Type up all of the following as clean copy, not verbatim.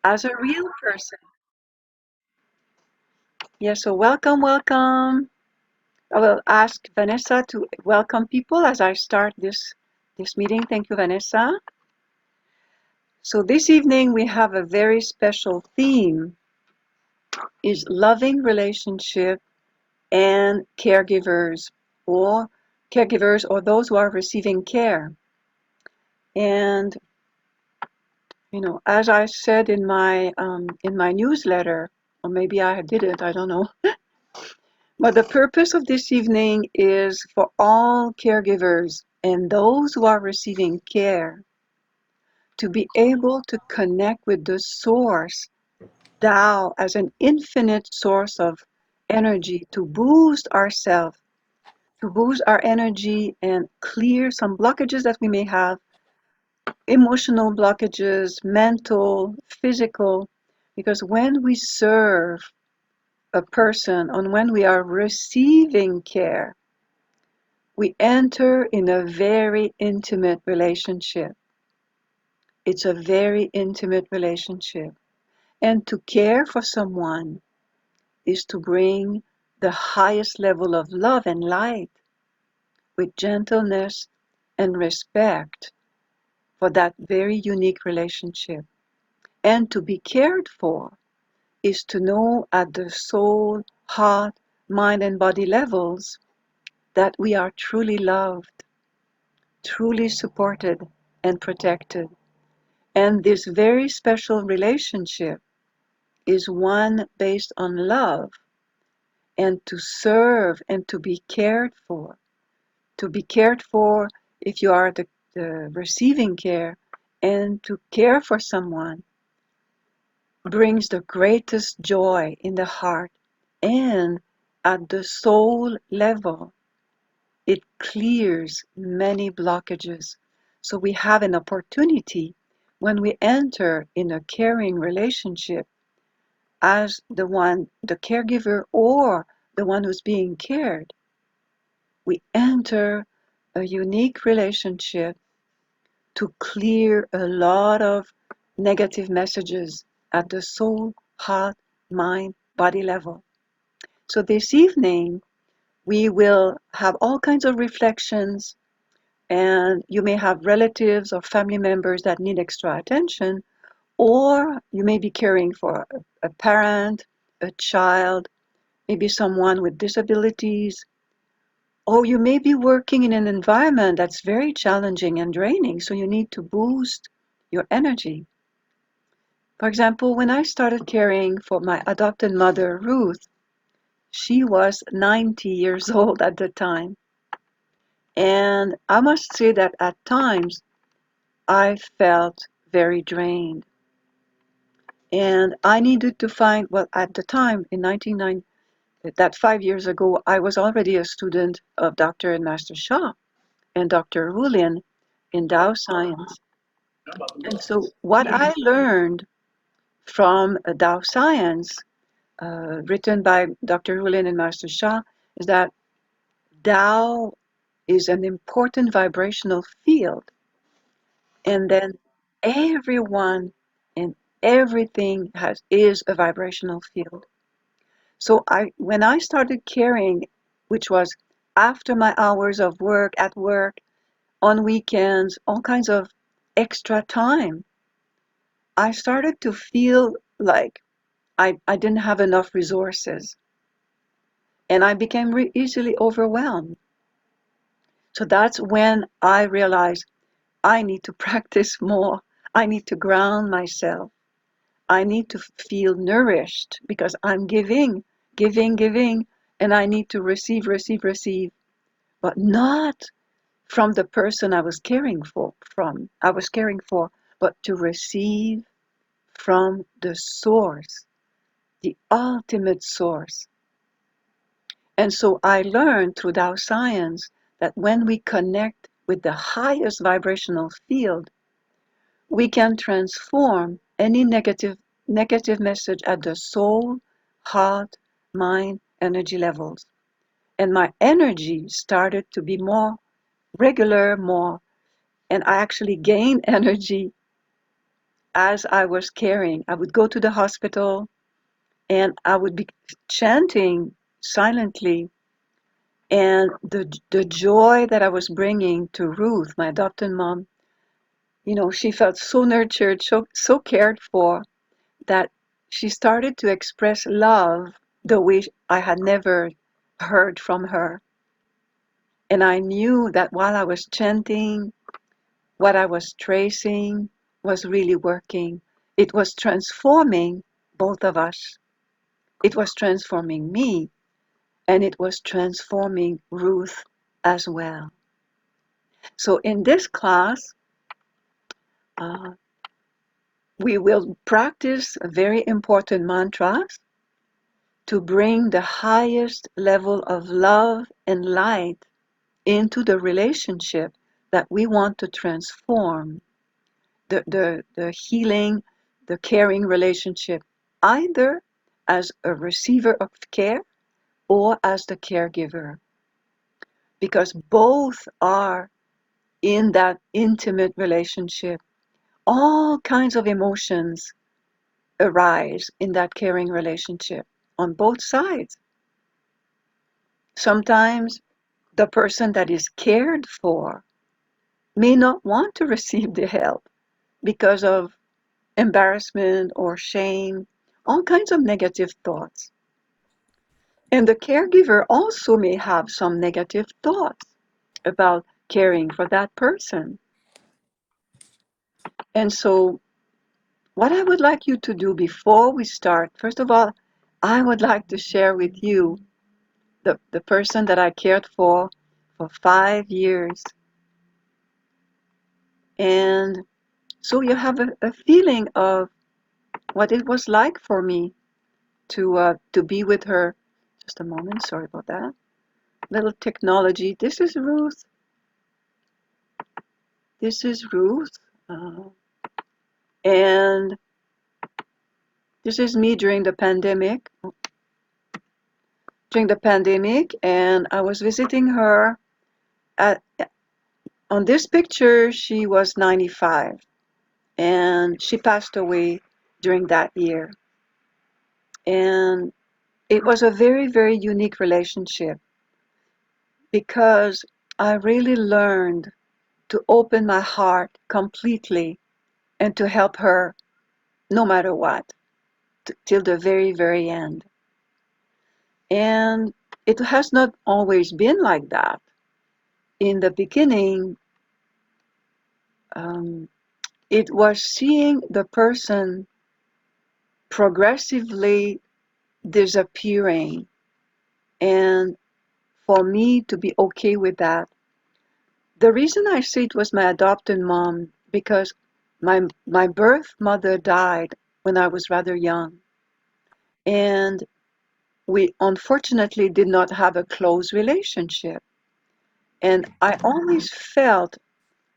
as a real person. Yeah, so welcome. I will ask Vanessa to welcome people as I start this meeting. Thank you, Vanessa. So this evening we have a very special theme is loving relationship and or caregivers or those who are receiving care. And as I said in my newsletter, or maybe I didn't, I don't know. But the purpose of this evening is for all caregivers and those who are receiving care to be able to connect with the source, Tao, as an infinite source of energy to boost ourselves, to boost our energy and clear some blockages that we may have, emotional blockages, mental, physical, because when we serve a person and when we are receiving care, we enter in a very intimate relationship. It's a very intimate relationship. And to care for someone is to bring the highest level of love and light with gentleness and respect for that very unique relationship. And to be cared for is to know at the soul, heart, mind, and body levels that we are truly loved, truly supported, and protected. And this very special relationship is one based on love and to serve and to be cared for. To be cared for if you are the receiving care and to care for someone brings the greatest joy in the heart and at the soul level. It clears many blockages. So we have an opportunity when we enter in a caring relationship as the caregiver or the one who's being cared. We enter a unique relationship to clear a lot of negative messages at the soul, heart, mind, body level. So this evening, we will have all kinds of reflections, and you may have relatives or family members that need extra attention, or you may be caring for a parent, a child, maybe someone with disabilities, or you may be working in an environment that's very challenging and draining, so you need to boost your energy. For example, when I started caring for my adopted mother, Ruth, she was 90 years old at the time. And I must say that at times I felt very drained. And I needed to find, well, at the time in 1990, that 5 years ago, I was already a student of Dr. and Master Shah and Dr. Wulin in Tao Science. And so what I learned from Tao Science, written by Dr. Wulin and Master Shah, is that Tao is an important vibrational field. And then everyone and everything is a vibrational field. So when I started caring, which was after my hours of work, at work, on weekends, all kinds of extra time, I started to feel like I didn't have enough resources and I became easily overwhelmed. So that's when I realized I need to practice more. I need to ground myself. I need to feel nourished because I'm giving, and I need to receive, but not from the person I was caring for, but to receive from the source, the ultimate source. And so I learned through Tao Science that when we connect with the highest vibrational field, we can transform any negative message at the soul, heart, mind, energy levels. And my energy started to be more regular, and I actually gained energy as I was caring, I would go to the hospital and I would be chanting silently. And the joy that I was bringing to Ruth, my adopted mom, she felt so nurtured, so cared for, that she started to express love the way I had never heard from her. And I knew that while I was chanting, what I was tracing was really working. It was transforming both of us. It was transforming me, and it was transforming Ruth as well. So in this class, uh, we will practice very important mantras to bring the highest level of love and light into the relationship that we want to transform, the healing, the caring relationship, either as a receiver of care or as the caregiver, because both are in that intimate relationship. All kinds of emotions arise in that caring relationship on both sides. Sometimes the person that is cared for may not want to receive the help because of embarrassment or shame, all kinds of negative thoughts. And the caregiver also may have some negative thoughts about caring for that person. And so, what I would like you to do before we start, first of all, I would like to share with you the person that I cared for 5 years. And so you have a feeling of what it was like for me to be with her. Just a moment, sorry about that. Little technology. This is Ruth. This is Ruth. And this is me during the pandemic. And I was visiting her. At, on this picture, she was 95, and she passed away during that year. And it was a very, very unique relationship because I really learned to open my heart completely and to help her no matter what, till the very, very end. And it has not always been like that. In the beginning, um, it was seeing the person progressively disappearing, and for me to be okay with that. The reason I say it was my adopted mom, because my birth mother died when I was rather young. And we unfortunately did not have a close relationship. And I always felt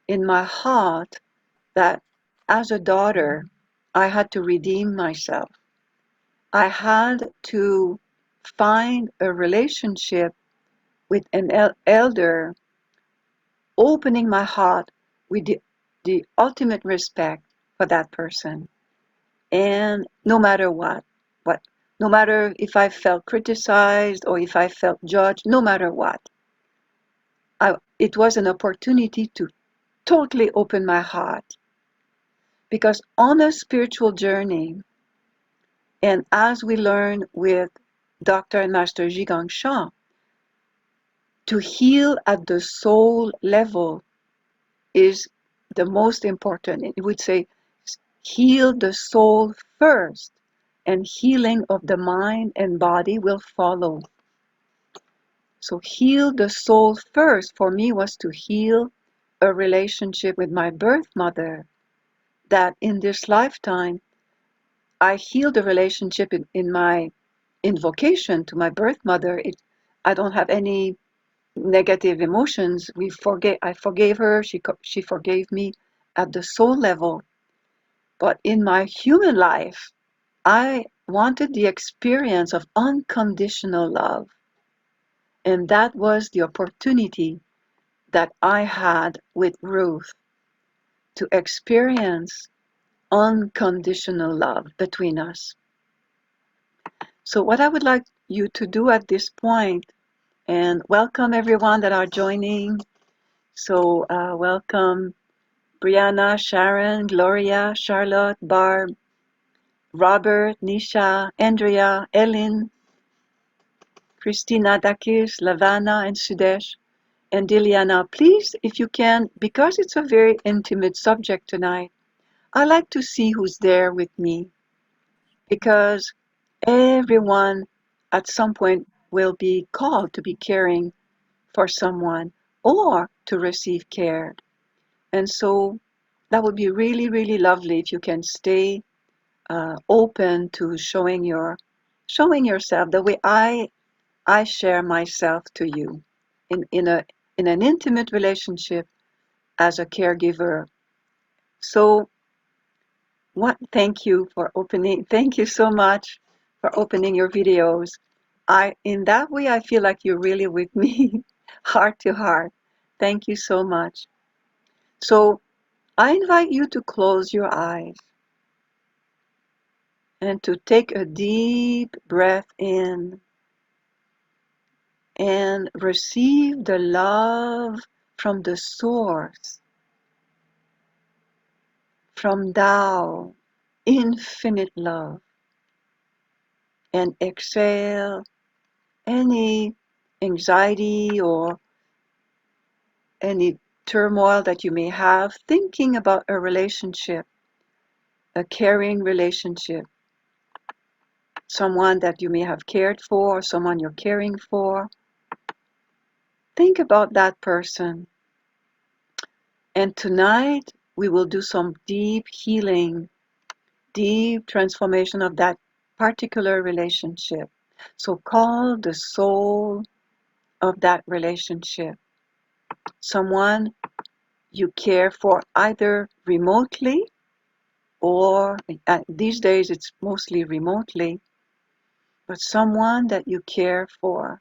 in my heart that as a daughter, I had to redeem myself. I had to find a relationship with an elder, opening my heart with the ultimate respect for that person. And no matter what, no matter if I felt criticized or if I felt judged, no matter what, it was an opportunity to totally open my heart. Because on a spiritual journey, and as we learn with Dr. and Master Zhigang Sha, to heal at the soul level is the most important. It would say, heal the soul first, and healing of the mind and body will follow. So heal the soul first for me was to heal a relationship with my birth mother, that in this lifetime I healed the relationship in my invocation to my birth mother. I don't have any negative emotions. I forgave her. She forgave me at the soul level. But in my human life, I wanted the experience of unconditional love. And that was the opportunity that I had with Ruth to experience unconditional love between us. So what I would like you to do at this point, and welcome everyone that are joining. So welcome Brianna, Sharon, Gloria, Charlotte, Barb, Robert, Nisha, Andrea, Ellen, Christina Dakis, Lavana, and Sudesh, and Diliana. Please, if you can, because it's a very intimate subject tonight, I like to see who's there with me, because everyone at some point will be called to be caring for someone or to receive care. And so that would be really, really lovely if you can stay open to showing yourself the way I share myself to you in an intimate relationship as a caregiver. So thank you so much for opening your videos. In that way I feel like you're really with me heart to heart. Thank you so much. So I invite you to close your eyes and to take a deep breath in and receive the love from the source, from Tao, infinite love, and exhale any anxiety or any turmoil that you may have thinking about a relationship, a caring relationship, someone that you may have cared for, someone you're caring for. Think about that person. And tonight we will do some deep healing, deep transformation of that particular relationship. So call the soul of that relationship, someone you care for either remotely or these days it's mostly remotely, but someone that you care for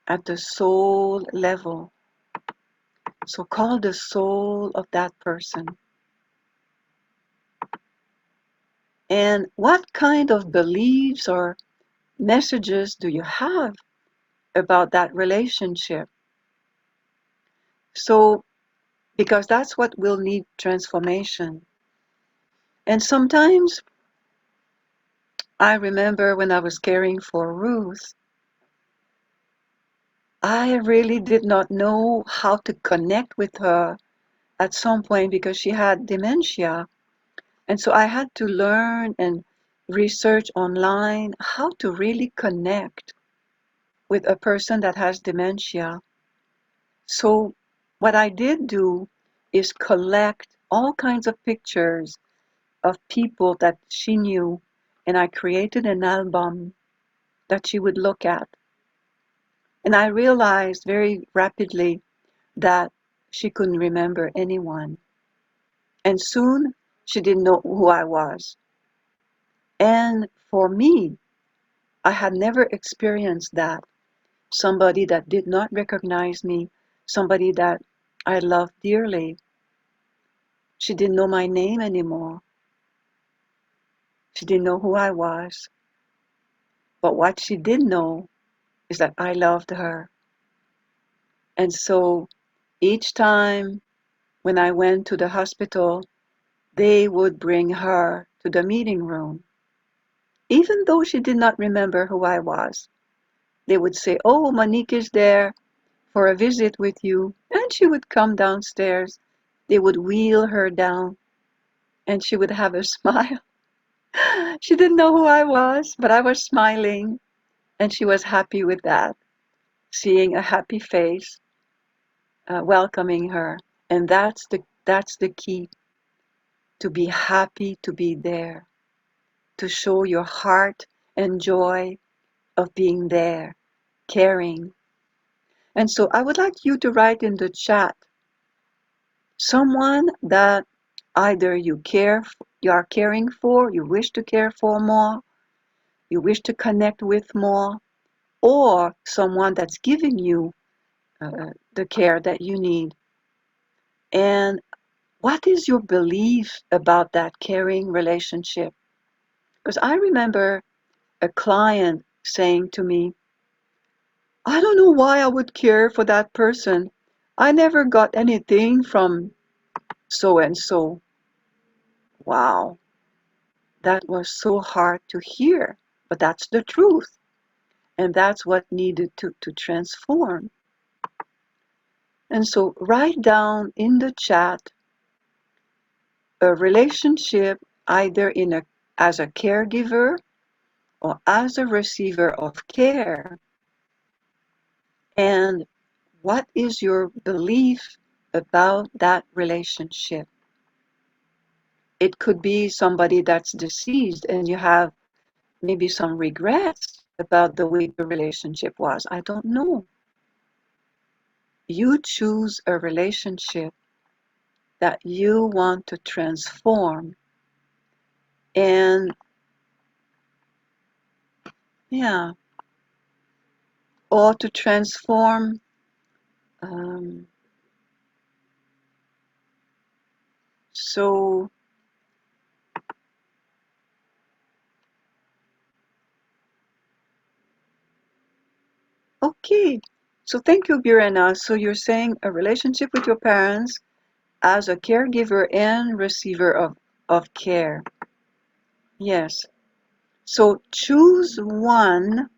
at the soul level. So call the soul of that person. And what kind of beliefs or messages do you have about that relationship? So, because that's what will need transformation. And sometimes I remember when I was caring for Ruth, I really did not know how to connect with her at some point because she had dementia. And so I had to learn and research online how to really connect with a person that has dementia. So what I did do is collect all kinds of pictures of people that she knew, and I created an album that she would look at. And I realized very rapidly that she couldn't remember anyone. And soon she didn't know who I was. And for me, I had never experienced that. Somebody that did not recognize me, somebody that I loved dearly. She didn't know my name anymore. She didn't know who I was. But what she did know is that I loved her. And so each time when I went to the hospital, they would bring her to the meeting room. Even though she did not remember who I was, they would say, "Oh, Monique is there for a visit with you." And she would come downstairs. They would wheel her down and she would have a smile. She didn't know who I was, but I was smiling and she was happy with that, seeing a happy face, welcoming her. And that's the key, to be happy to be there, to show your heart and joy of being there, caring. And so I would like you to write in the chat someone that either you are caring for, you wish to care for more, you wish to connect with more, or someone that's giving you the care that you need. And What is your belief about that caring relationship? Because I remember a client saying to me, I don't know why I would care for that person. I never got anything from so and so. Wow, that was so hard to hear, but that's the truth. And that's what needed to transform. And so write down in the chat a relationship either as a caregiver or as a receiver of care. And what is your belief about that relationship? It could be somebody that's deceased and you have maybe some regrets about the way the relationship was. I don't know. You choose a relationship that you want to transform. And yeah, or to transform. Um, so, okay. So thank you, Birena. So you're saying a relationship with your parents as a caregiver and receiver of care. Yes. So choose one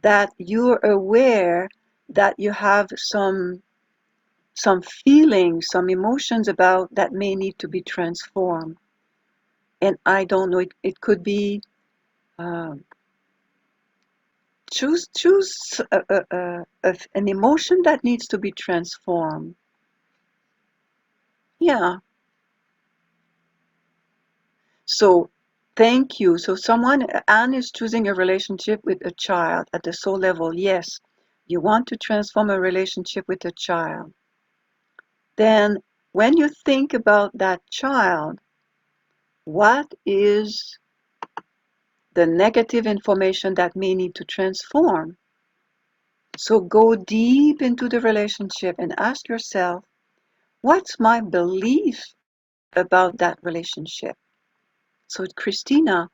that you're aware that you have some feelings, some emotions about that may need to be transformed. And I don't know, it could be um, choose an emotion that needs to be transformed. Yeah. So thank you. So Anne is choosing a relationship with a child at the soul level. Yes, you want to transform a relationship with a child. Then when you think about that child, what is the negative information that may need to transform? So go deep into the relationship and ask yourself, what's my belief about that relationship? So Christina,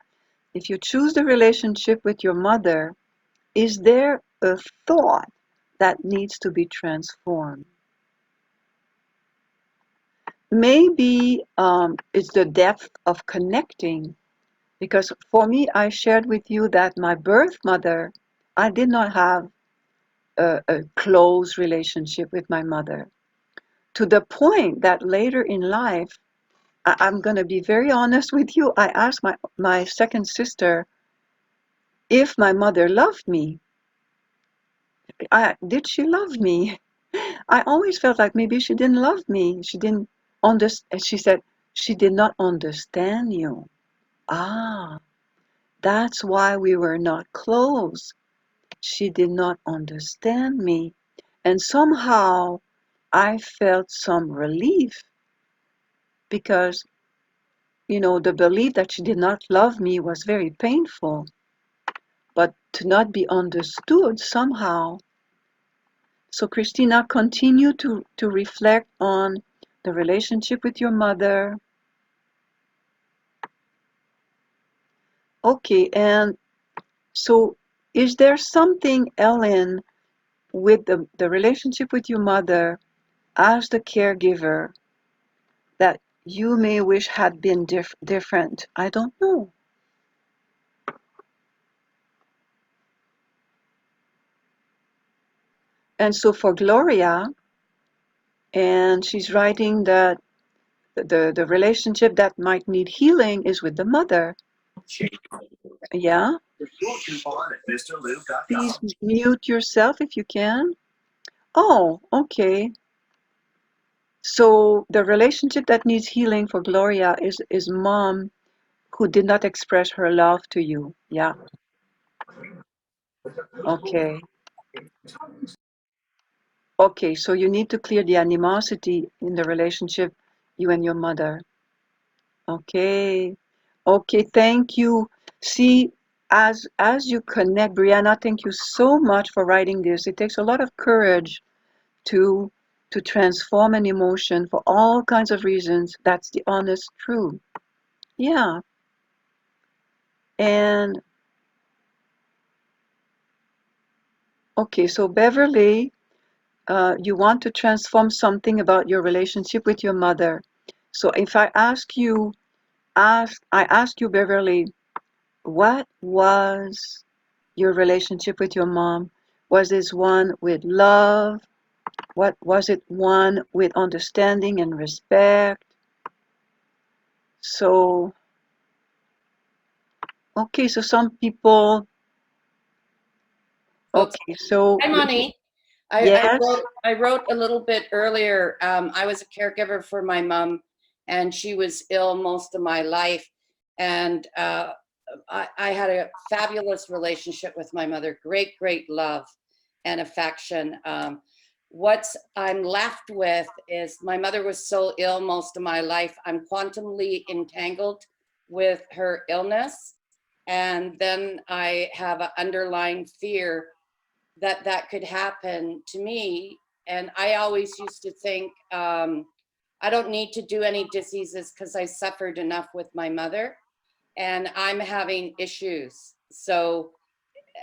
if you choose the relationship with your mother, is there a thought that needs to be transformed? Maybe it's the depth of connecting. Because for me, I shared with you that my birth mother, I did not have a close relationship with my mother. To the point that later in life, I'm going to be very honest with you. I asked my second sister if my mother loved me. Did she love me? I always felt like maybe she didn't love me. She didn't understand. She said she did not understand you. Ah, that's why we were not close. She did not understand me. And somehow I felt some relief because, the belief that she did not love me was very painful. But to not be understood somehow. So, Christina, continue to reflect on the relationship with your mother. Okay, and so is there something, Ellen, with the relationship with your mother as the caregiver that you may wish had been different? I don't know. And so for Gloria, and she's writing that the relationship that might need healing is with the mother. Yeah? Please mute yourself if you can. Oh, okay. So the relationship that needs healing for Gloria is mom who did not express her love to you. Yeah. Okay. Okay, so you need to clear the animosity in the relationship you and your mother. Okay. Okay, thank you. See, as you connect, Brianna, thank you so much for writing this. It takes a lot of courage to to transform an emotion for all kinds of reasons. That's the honest truth. Yeah. And okay, so Beverly, you want to transform something about your relationship with your mother. So if I ask you, Beverly, what was your relationship with your mom? Was this one with love? What was it one with understanding and respect? So, okay, so some people, Okay. okay, so Hi, Moni. yes, I wrote a little bit earlier. I was a caregiver for my mom, and she was ill most of my life. And I had a fabulous relationship with my mother, great, great love and affection. What I'm left with is my mother was so ill most of my life. I'm quantumly entangled with her illness. And then I have an underlying fear that that could happen to me. And I always used to think, I don't need to do any diseases because I suffered enough with my mother and I'm having issues. So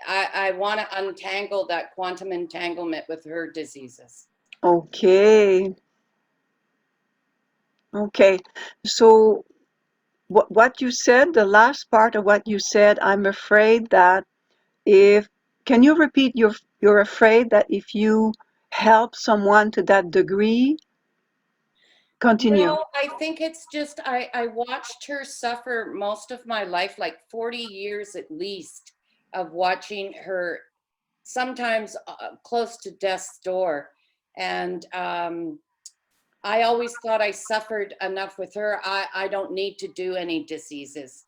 I want to untangle that quantum entanglement with her diseases. okay, okay. So what you said, the last part of what you said, I'm afraid that if, can you repeat, you're afraid that if you help someone to that degree, continue. No, I think it's just I watched her suffer most of my life, like 40 years at least, of watching her sometimes close to death's door. And I always thought I suffered enough with her. I don't need to do any diseases.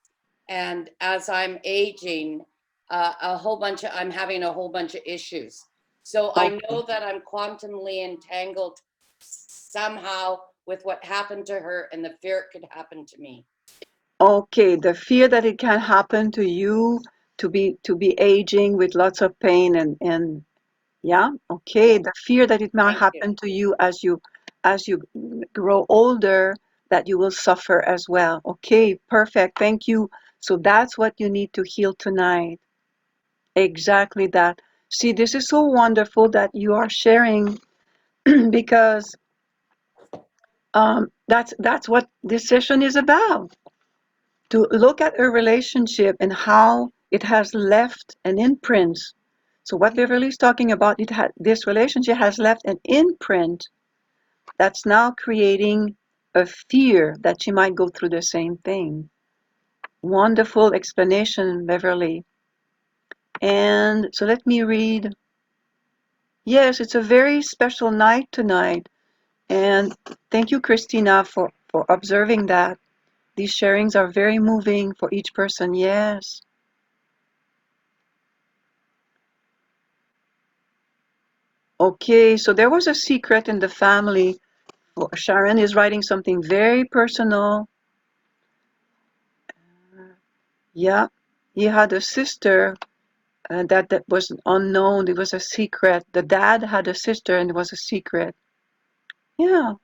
And as I'm aging, I'm having a whole bunch of issues. So I Okay. know that I'm quantumly entangled somehow with what happened to her and the fear it could happen to me. Okay, the fear that it can happen to you, to be aging with lots of pain and yeah, okay, Yeah, the fear that it might thank you. happen to you as you grow older, that you will suffer as well. Okay, perfect. Thank you. So that's what you need to heal tonight. Exactly that. See, this is so wonderful that you are sharing because that's what this session is about. To look at a relationship and how it has left an imprint. So what Beverly is talking about, this relationship has left an imprint that's now creating a fear that she might go through the same thing. Wonderful explanation, Beverly. And so let me read. Yes, it's a very special night tonight. And thank you, Christina, for observing that. These sharings are very moving for each person. Yes. Okay, so there was a secret in the family. Well, Sharon is writing something very personal. Yeah, he had a sister that was unknown. It was a secret. The dad had a sister and it was a secret. Yeah,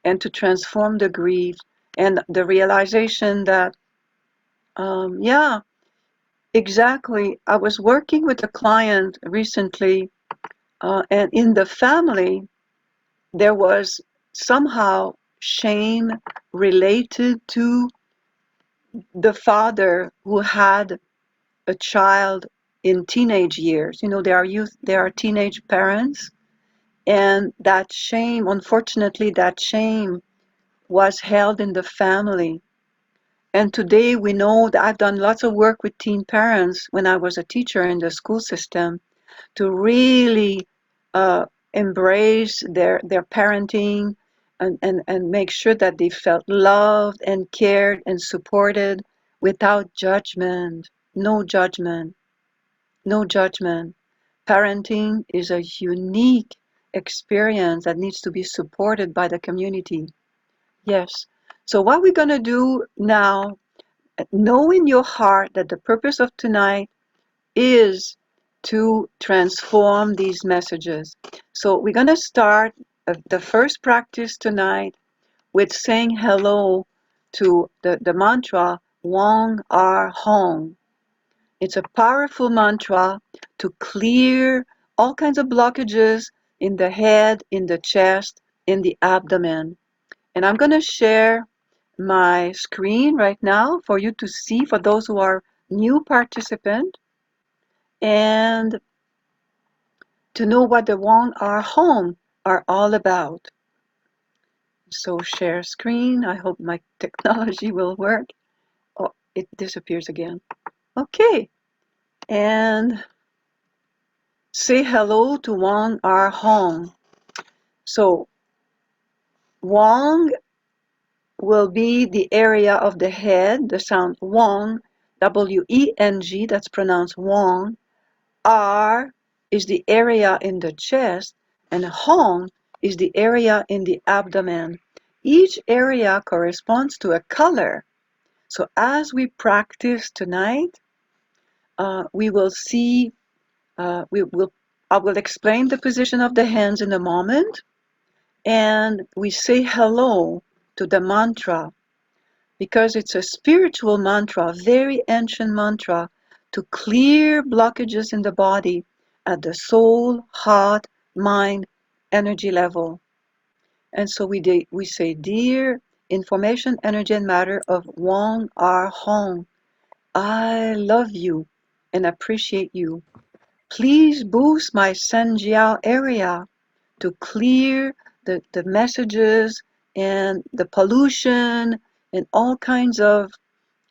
and to transform the grief and the realization that, yeah, exactly. I was working with a client recently, and in the family, there was somehow shame related to the father who had a child in teenage years. They are teenage parents, and that shame, unfortunately, that shame was held in the family. And today we know that I've done lots of work with teen parents when I was a teacher in the school system to really uh, embrace their parenting and make sure that they felt loved and cared and supported without judgment. No judgment. No judgment. Parenting is a unique experience that needs to be supported by the community. Yes. So what we're going to do now, know in your heart that the purpose of tonight is to transform these messages. So we're going to start the first practice tonight with saying hello to the mantra Wong Ar Hong. It's a powerful mantra to clear all kinds of blockages in the head, in the chest, in the abdomen. And I'm going to share my screen right now for you to see, for those who are new participants, and to know what the Wong Are Home are all about. So share screen. I hope my technology will work. Oh, it disappears again. Okay. And say hello to Wong Are Hong. So Wong will be the area of the head, the sound Wong, W-E-N-G, that's pronounced Wong. R is the area in the chest, and Hong is the area in the abdomen. Each area corresponds to a color. So as we practice tonight, we will see, I will explain the position of the hands in a moment, and we say hello to the mantra because it's a spiritual mantra, very ancient mantra to clear blockages in the body at the soul, heart, mind, energy level. And so we say, dear information, energy, and matter of Wong Ar Hong, I love you and appreciate you. Please boost my Sanjiao area to clear the messages and the pollution and all kinds of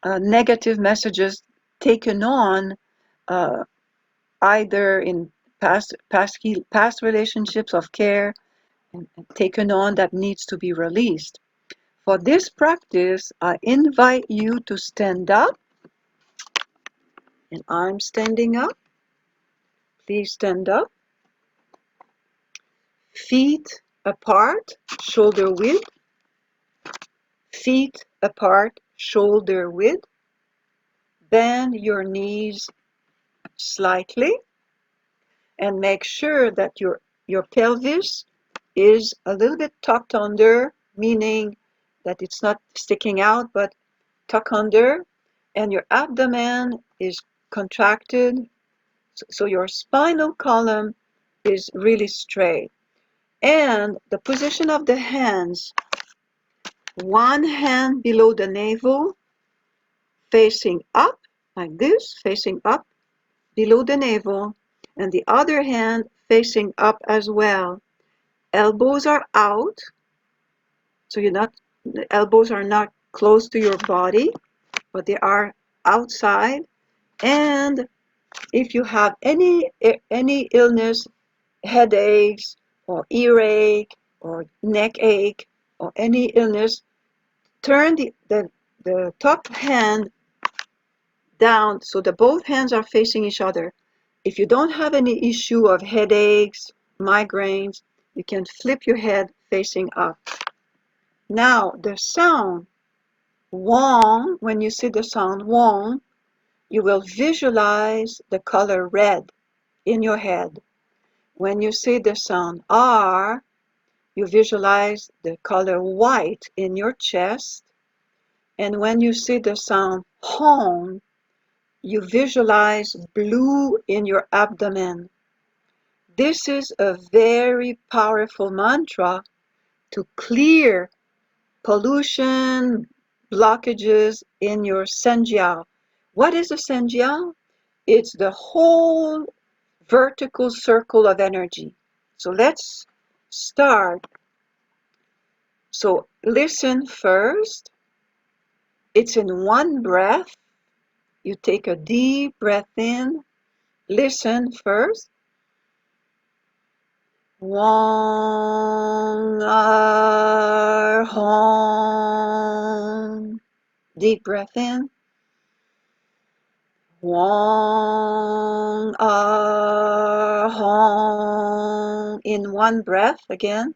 negative messages taken on uh, either in past relationships of care and taken on that needs to be released. For this practice, I invite you to stand up, and I'm standing up. Please stand up. Feet apart, shoulder width. Feet apart, shoulder width. Bend your knees slightly and make sure that your pelvis is a little bit tucked under, meaning that it's not sticking out, but tuck under, and your abdomen is contracted, so your spinal column is really straight. And the position of the hands, one hand below the navel, facing up, like this, facing up below the navel, and the other hand facing up as well. Elbows are out, so the elbows are not close to your body, but they are outside. And if you have any illness, headaches or earache or neck ache or any illness, turn the top hand down so that both hands are facing each other. If you don't have any issue of headaches, migraines, you can flip your head facing up. Now, the sound Wong, when you see the sound Wong, you will visualize the color red in your head. When you see the sound R, you visualize the color white in your chest. And when you see the sound Hong, you visualize blue in your abdomen. This is a very powerful mantra to clear pollution, blockages in your Sanjiao. What is a Sanjiao? It's the whole vertical circle of energy. So let's start. So listen first. It's in one breath. You take a deep breath in. Listen first. Wong Ar Hong. Deep breath in. Wong Ar Hong. In one breath again.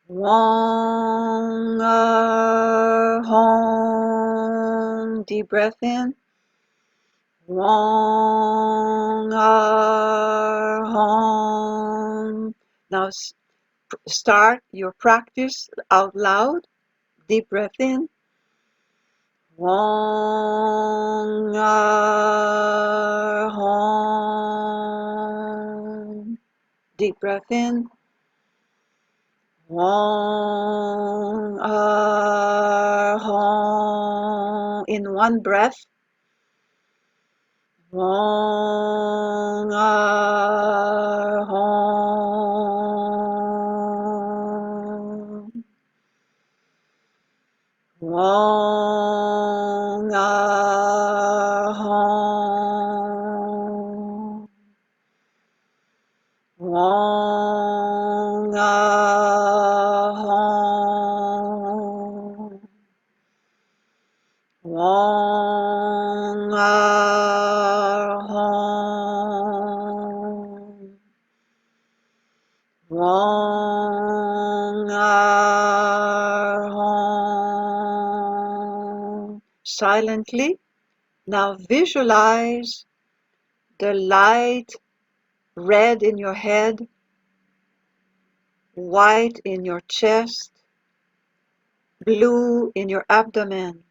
Wong Ar Hong. Deep breath in. Wong Ar Hong. Now start your practice out loud. Deep breath in. Wong Ar Hong. Deep breath in. Wong Ar Hong. In one breath. Wong Ar Hong. Wong Ar Hong. Wong Ar Hong. Wong Ar Hong. Wong Ar Hong. Silently, now visualize the light red in your head, white in your chest, blue in your abdomen.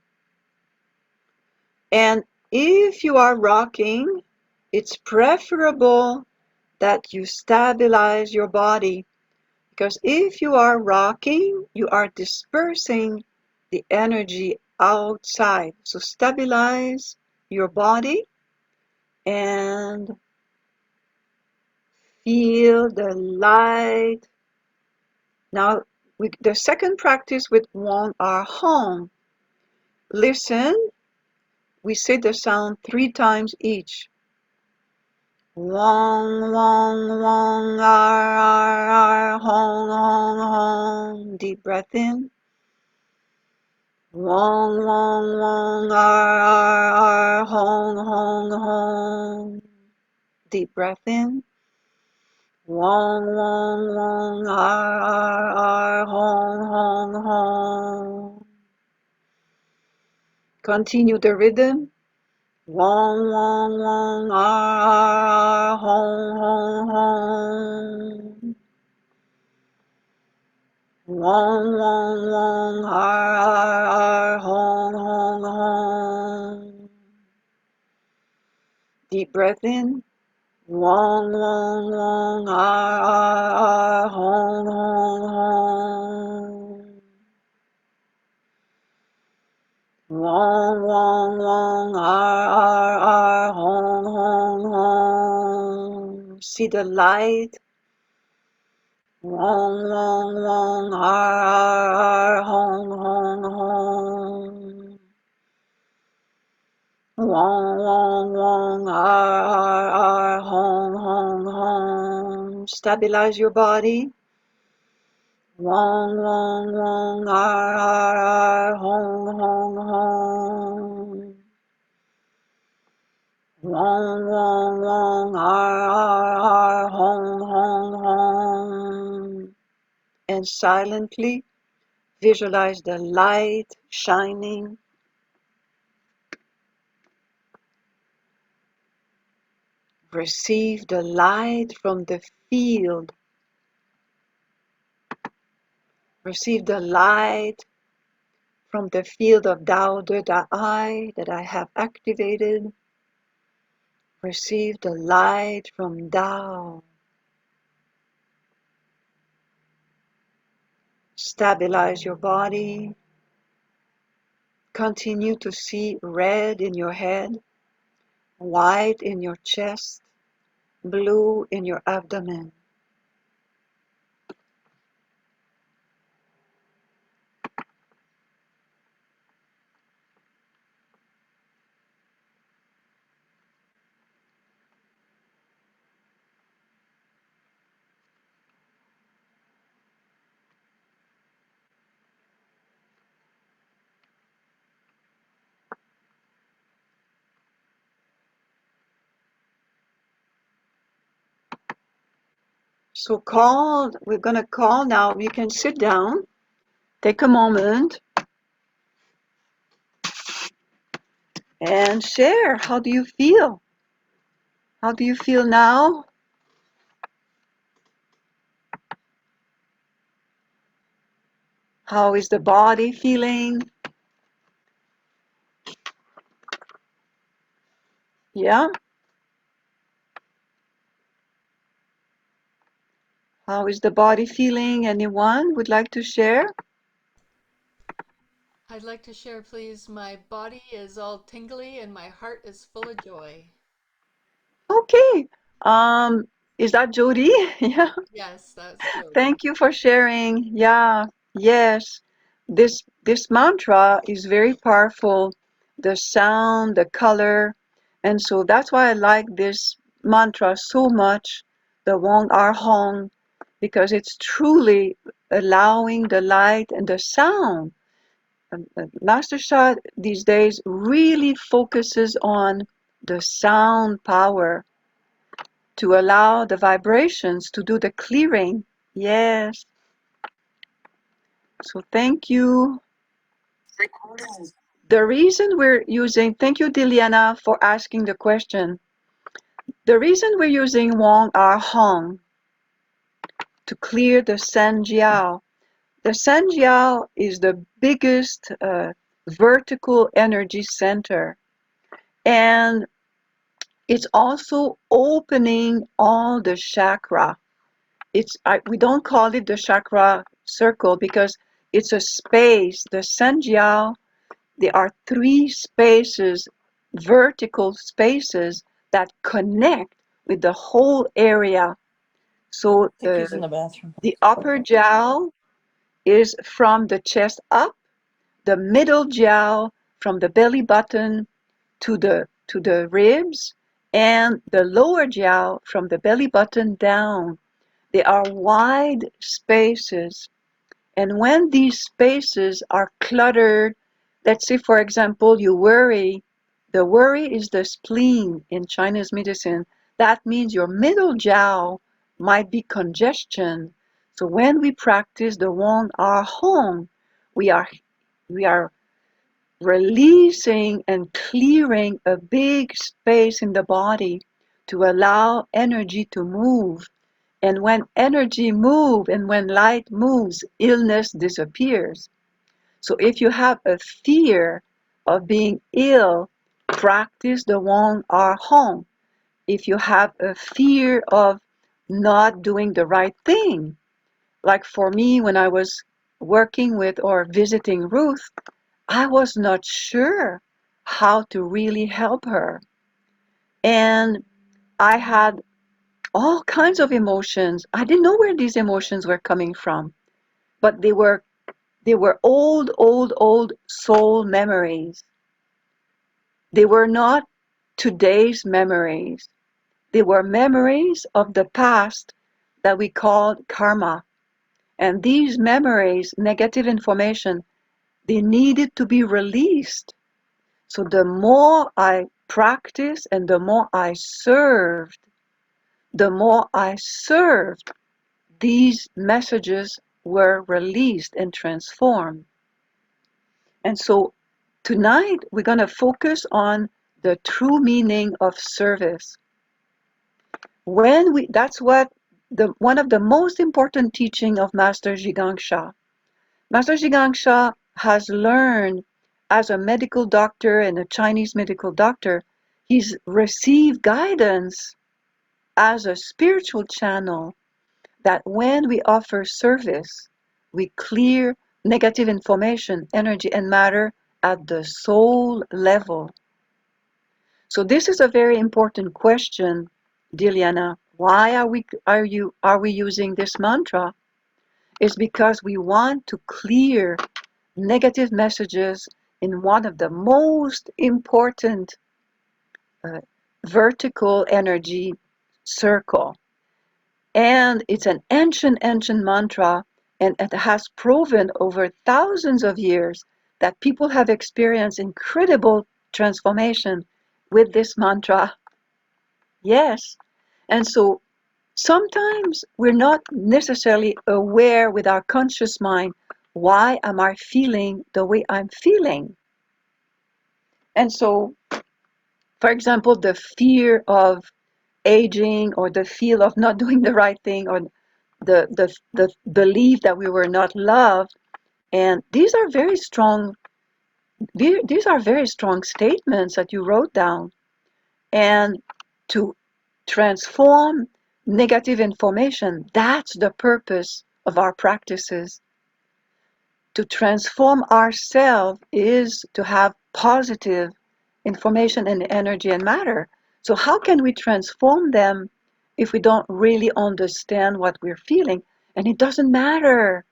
And if you are rocking, it's preferable that you stabilize your body, because if you are rocking, you are dispersing the energy outside. So stabilize your body and feel the light. Now, the second practice with Wong Ar Hong. Listen, we say the sound 3 times each. Wong, wong, wong, ar, hong, hong, hong. Deep breath in. Wong, wong, wong, hong, hong, hong. Deep breath in. Wong, wong, wong, hong, hong, hong. Continue the rhythm. Wong, wong, wong, hong, hong, hong. Wong, wong, wong, hong, hong, hong. Deep breath in. Wong, wong, wong, hong, hong, hong. Wong, wong, wong, hong, hong, hong. See the light. Wong, wong, wong, hong, hong, hong. Wong, wong, wong, hong, hong, hong. Stabilize your body. Wong, wong, wong, hong, hong, hong. Wong, wong, wong, hong, hong, hong. And silently visualize the light shining. Receive the light from the field. Receive the light from the field of Tao De I that I have activated. Receive the light from Tao. Stabilize your body. Continue to see red in your head, white in your chest, blue in your abdomen. So we're going to call now. You can sit down, take a moment, and share. How do you feel? How do you feel now? How is the body feeling? Yeah? How is the body feeling? Anyone would like to share? I'd like to share, please. My body is all tingly and my heart is full of joy. Okay. Um, is that Jody? Yeah. Yes, that's Jody. Thank you for sharing. Yeah. Yes. This mantra is very powerful. The sound, the color, and so that's why I like this mantra so much, the Wong Ar Hong, because it's truly allowing the light and the sound. Master Sha these days really focuses on the sound power to allow the vibrations to do the clearing. Yes. So thank you. The reason we're using, thank you, Diliana, for asking the question. The reason we're using Wong Ar Hong to clear the Sanjiao. The Sanjiao is the biggest vertical energy center, and it's also opening all the chakra. We don't call it the chakra circle because it's a space. The Sanjiao, there are three spaces, vertical spaces that connect with the whole area. So Think he's in the bathroom. the upper jiao is from the chest up, the middle jiao from the belly button to the ribs, and the lower jiao from the belly button down. They are wide spaces. And when these spaces are cluttered, let's say, for example, you worry, the worry is the spleen in Chinese medicine. That means your middle jiao might be congestion. So when we practice the Wong Ar Hong, we are we are releasing and clearing a big space in the body to allow energy to move. And when energy moves and when light moves, illness disappears. So if you have a fear of being ill, practice the Wong Ar Hong. If you have a fear of not doing the right thing, like for me when I was working with or visiting Ruth, I was not sure how to really help her. And I had all kinds of emotions. I didn't know where these emotions were coming from, but they were old soul memories. They were not today's memories. They were memories of the past that we called karma. And these memories, negative information, they needed to be released. So the more I practiced and the more I served, these messages were released and transformed. And so tonight we're going to focus on the true meaning of service. That's what one of the most important teaching of Master Zhigang. Master Zhigang has learned as a medical doctor and a Chinese medical doctor, he's received guidance as a spiritual channel that when we offer service, we clear negative information, energy, and matter at the soul level. So this is a very important question, Diliana. Why are we using this mantra? It's because we want to clear negative messages in one of the most important uh, vertical energy circle. And it's an ancient mantra, and it has proven over thousands of years that people have experienced incredible transformation with this mantra. Yes. And so sometimes we're not necessarily aware with our conscious mind, why am I feeling the way I'm feeling? And so For example, the fear of aging or the feel of not doing the right thing or the belief that we were not loved. And these are very strong statements that you wrote down. And to transform negative information, that's the purpose of our practices. To transform ourselves is to have positive information and energy and matter. So how can we transform them if we don't really understand what we're feeling? And it doesn't matter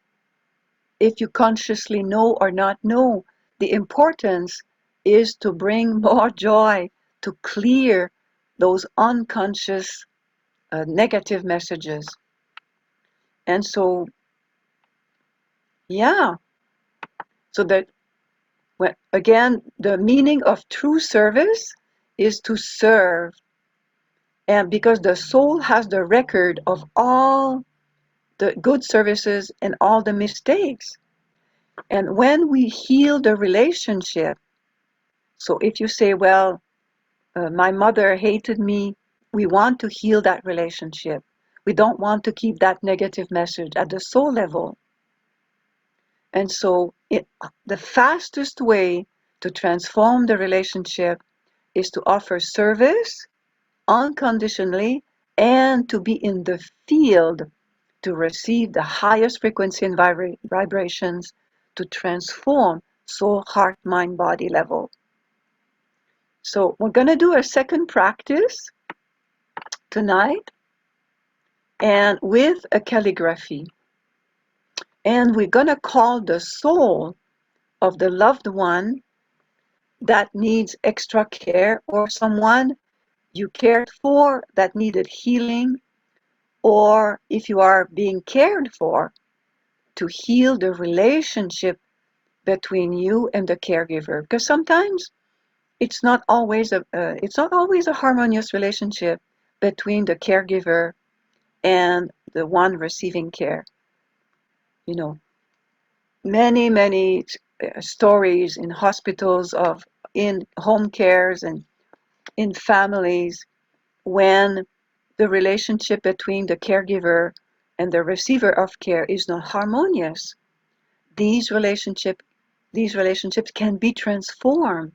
if you consciously know or not know. The importance is to bring more joy, to clear those unconscious negative messages. And so, yeah, so that again, the meaning of true service is to serve. And because the soul has the record of all the good services and all the mistakes. And when we heal the relationship, so if you say, well, my mother hated me, we want to heal that relationship. We don't want to keep that negative message at the soul level. And so the fastest way to transform the relationship is to offer service unconditionally and to be in the field to receive the highest frequency and vibrations to transform soul, heart, mind, body level. So we're going to do a second practice tonight and with a calligraphy. And we're going to call the soul of the loved one that needs extra care or someone you cared for that needed healing, or if you are being cared for, to heal the relationship between you and the caregiver. Because sometimes it's not always a harmonious relationship between the caregiver and the one receiving care. You know, many stories in hospitals of in home cares and in families when the relationship between the caregiver and the receiver of care is not harmonious. These relationships can be transformed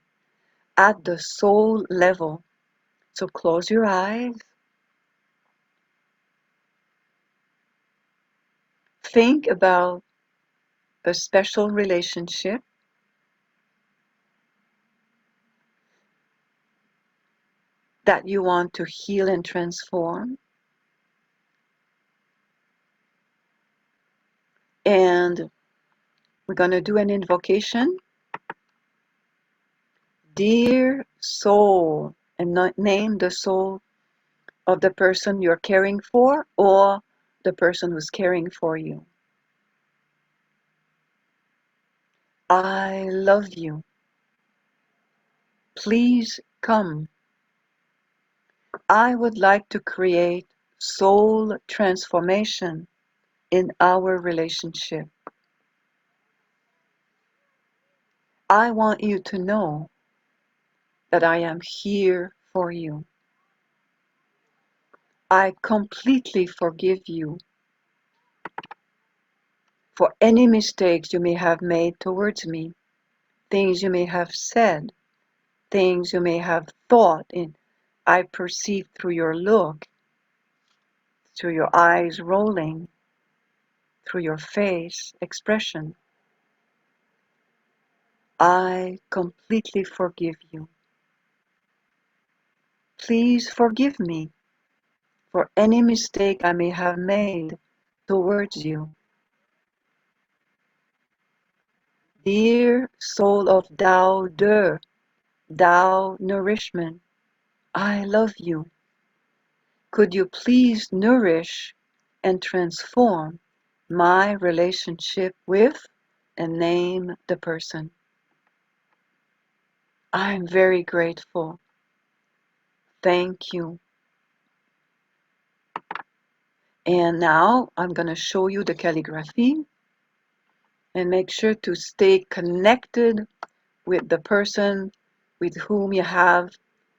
at the soul level. So close your eyes. Think about a special relationship that you want to heal and transform. And we're going to do an invocation. Dear soul, and name the soul of the person you're caring for or the person who's caring for you. I love you. Please come. I would like to create soul transformation in our relationship. I want you to know that I am here for you. I completely forgive you for any mistakes you may have made towards me, things you may have said, things you may have thought, and I perceive through your look, through your eyes rolling, through your face expression. I completely forgive you. Please forgive me for any mistake I may have made towards you. Dear soul of Tao De, Tao nourishment, I love you. Could you please nourish and transform my relationship with and name the person? I'm very grateful. Thank you. And now I'm going to show you the calligraphy and make sure to stay connected with the person with whom you have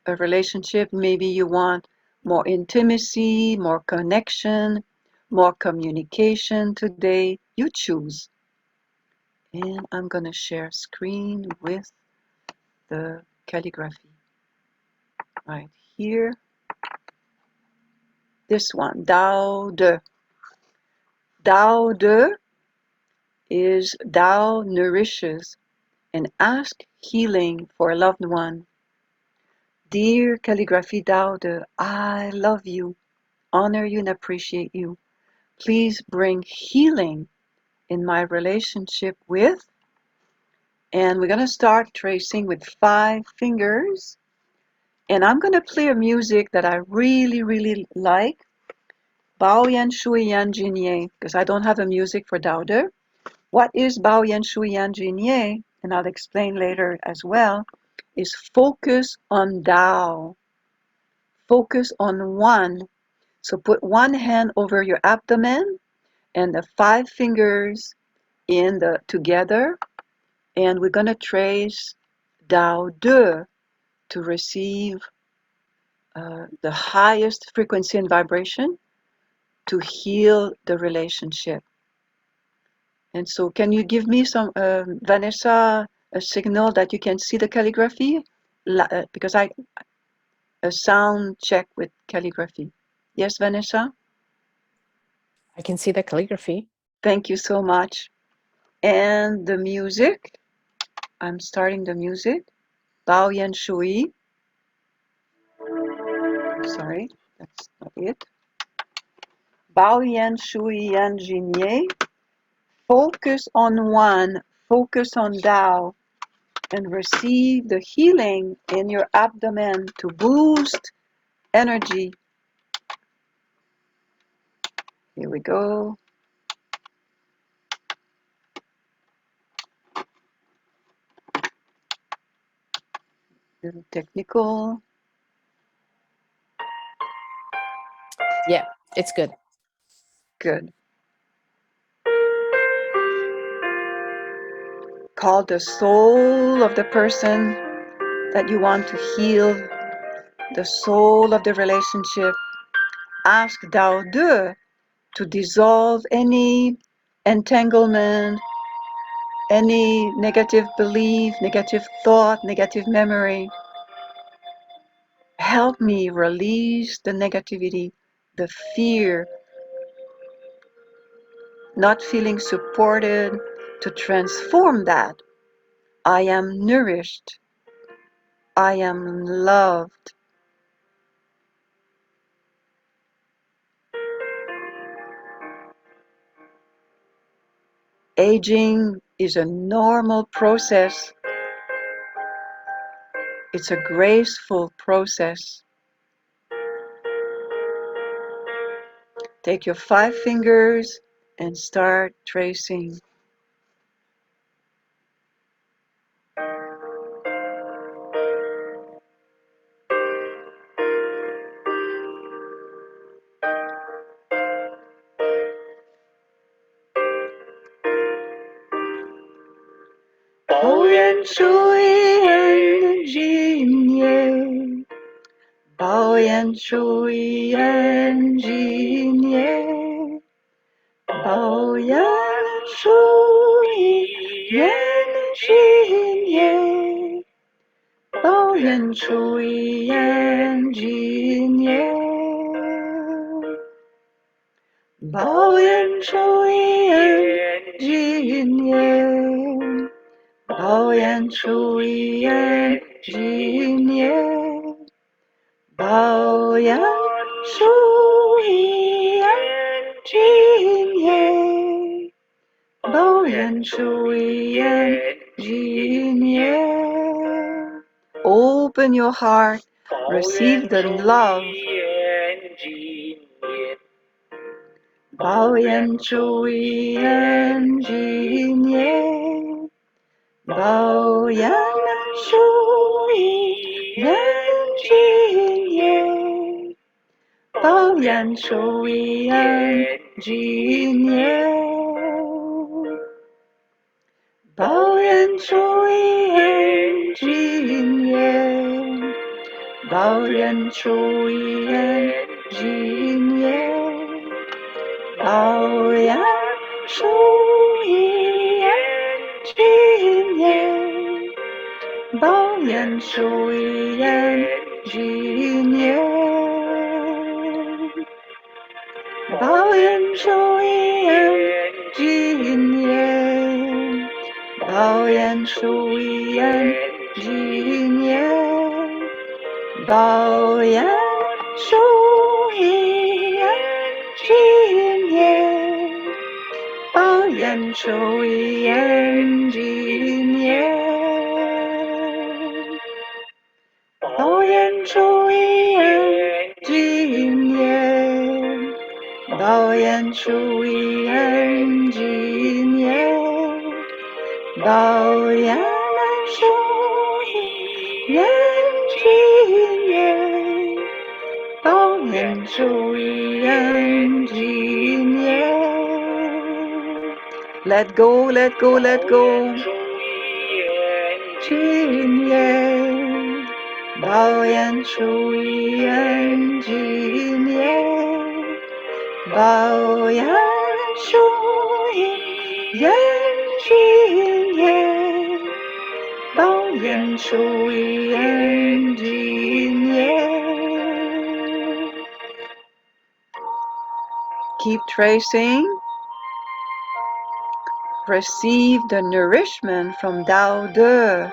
a relationship. Maybe you want more intimacy, more connection, more communication today. You choose. And I'm going to share screen with the calligraphy right here. This one, Dao De. Dao De is Dao nourishes and ask healing for a loved one. Dear calligraphy Dao De, I love you, honor you, and appreciate you. Please bring healing in my relationship with, and we're going to start tracing with 5 fingers. And I'm going to play a music that I really, really like, Bao Yan Shui Yan Jin Ye, because I don't have a music for Dao De. What is Bao Yan Shui Yan Jin Ye, and I'll explain later as well, is focus on Tao. Focus on one. So put one hand over your abdomen and the 5 fingers in the together, and we're going to trace Tao De to receive the highest frequency and vibration to heal the relationship. And so, can you give me some, Vanessa, a signal that you can see the calligraphy? Because a sound check with calligraphy. Yes, Vanessa? I can see the calligraphy. Thank you so much. And the music, I'm starting the music. Bao Yan Shui. Sorry, that's not it. Bao Yan Shui Yan Jin Ye. Focus on one, focus on Tao, and receive the healing in your abdomen to boost energy. Here we go. Little technical. Yeah, it's good. Good. Call the soul of the person that you want to heal, the soul of the relationship. Ask Dao De to dissolve any entanglement, any negative belief, negative thought, negative memory. Help me release the negativity, the fear, not feeling supported, to transform that. I am nourished. I am loved. Aging is a normal process. It's a graceful process. Take your 5 fingers and start tracing. Bao Yan Shui Yan Jin Ye. Bao Yan Shui Yan Jin Ye. Bao Yan Shui Yan Jin Ye. Bao Yan Shui Yan Jin Ye. Bao Yan Shui Yan Jin Ye. Bao Yan Shui Yan Jin Ye. Bao Yan Shui Yan Jin Ye. Bao Yan Shui Yan Jin Ye. Open your heart, receive the love. Bao Yan Shui Yan Jin Ye. Bao Yan Shui Yan Jin Ye. Bao Yan Shui Yan Jin Ye. Bao Yan Shui Yan Jin Ye. Bao Yan Shui Yan Jin Yan. Bao Yan Shui Yan Jin Yan. Bao Yan Shui Yan Jin Yan. Bao Yan Shui Yan Jin Yan. Bao Yan Shui Yan Jin Yan. Bao Yan Shui Yan Jin Yan. Bao Yan Shui Yan Jin Yan. Bao Yan Shui Yan Jin Yan. Bao Yan Shui Yan Jin Yan. Bao Yan Shui Yan Jin Yan. Bao Yan Shui Yan Jin Yan. Let go, let go, let go. Jin Yan. Bao Yan Shui Yan Jin Yan. Bao Yan Shui Yan Jin Yan. Bao Yan Shui Yan Jin Yan. Keep tracing. Receive the nourishment from Tao De.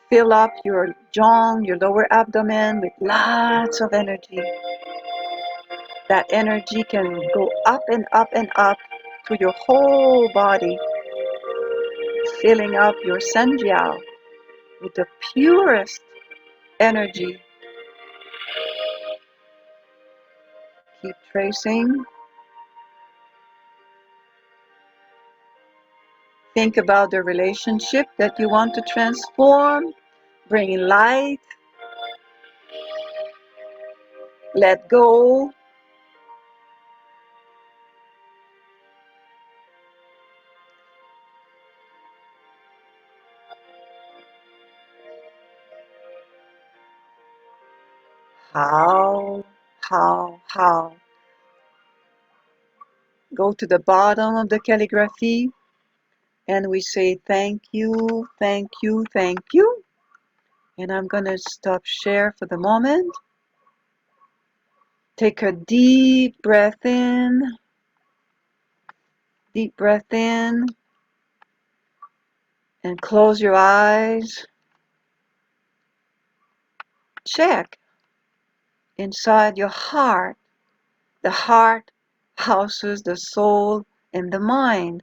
Fill up your zhong, your lower abdomen, with lots of energy. That energy can go up and up and up through your whole body, filling up your sanjiao with the purest energy. Keep tracing. Think about the relationship that you want to transform. Bring light. Let go. How? Go to the bottom of the calligraphy and we say thank you, thank you, thank you. And I'm going to stop share for the moment. Take a deep breath in. Deep breath in. And close your eyes. Check inside your heart. The heart houses the soul and the mind.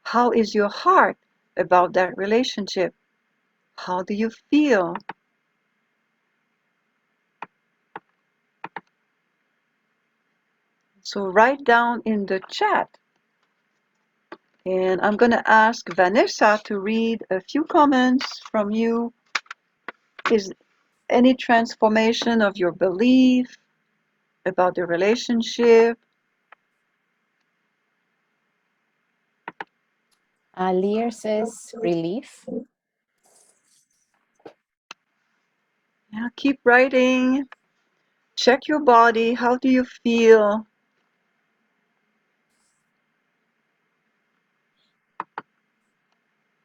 How is your heart about that relationship? How do you feel? So write down in the chat. And I'm going to ask Vanessa to read a few comments from you. Is any transformation of your belief about the relationship? Lear says relief. Yeah, keep writing. Check your body. How do you feel?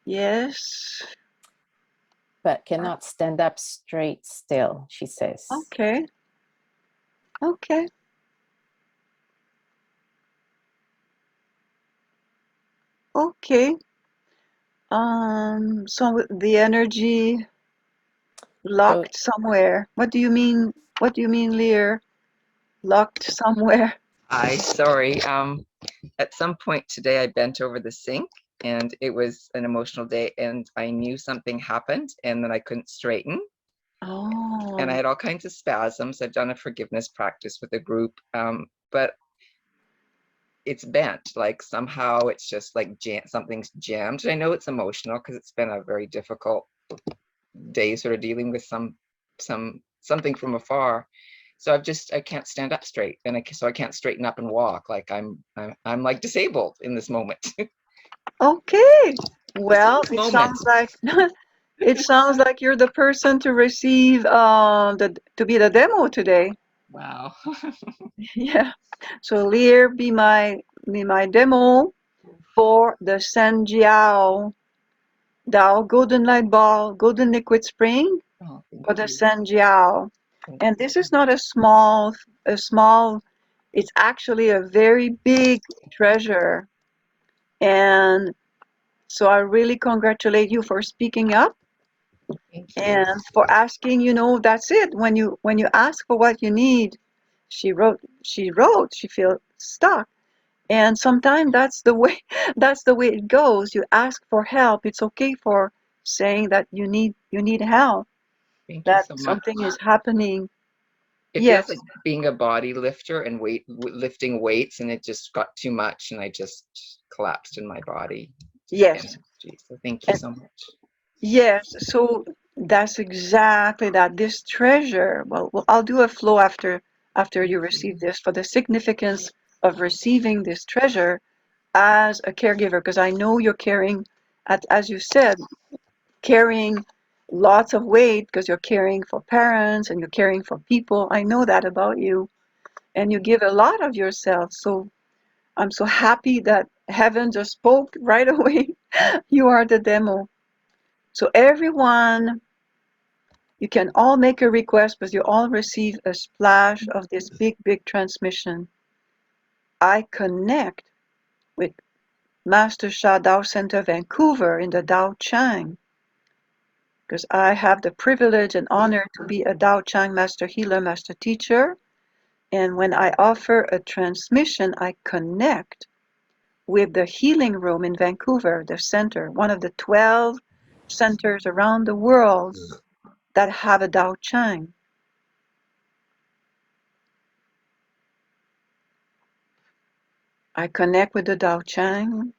Yes. But cannot stand up straight still, she says. Okay. Okay. Okay. So the energy locked somewhere. What do you mean? What do you mean, Lear? Locked somewhere? Sorry. At some point today, I bent over the sink and it was an emotional day and I knew something happened and then I couldn't straighten. Oh. And I had all kinds of spasms. I've done a forgiveness practice with a group, but it's bent. Like somehow it's just like something's jammed. And I know it's emotional because it's been a very difficult day, sort of dealing with something from afar. So I can't stand up straight, and so I can't straighten up and walk. Like I'm like disabled in this moment. Okay. Well, it sounds like It sounds like you're the person to receive to be the demo today. Wow. Yeah. So Lear, be my demo for the San Jiao Dao Golden Light Ball Golden Liquid Spring Oh, thank for the you. San Jiao. Thank And you. this is not a small, it's actually a very big treasure. And so I really congratulate you for speaking up Thank you. and for asking, that's it. When you ask for what you need, she wrote, she feels stuck. And sometimes that's the way that's the way it goes. You ask for help. It's okay for saying that you need help, Thank you that so much. something is happening. It feels like Yes, being a body lifter and lifting weights, and it just got too much, and I just collapsed in my body. Just yes, energy. So thank you and so much. yes. So that's exactly that. This treasure. Well, I'll do a flow after Thank you you. receive this for the significance of receiving this treasure as a caregiver, because I know you're carrying, as you said, carrying lots of weight because you're caring for parents and you're caring for people. I know that about you. And you give a lot of yourself. So I'm so happy that heaven just spoke right away. You are the demo. So everyone, you can all make a request, but you all receive a splash of this big, big transmission. I connect with Master Sha Dao Center Vancouver in the Dao Chang, because I have the privilege and honor to be a Dao Chang Master Healer, Master Teacher. And when I offer a transmission, I connect with the Healing Room in Vancouver, the center, one of the 12 centers around the world that have a Dao Chang. I connect with the Dao Chang,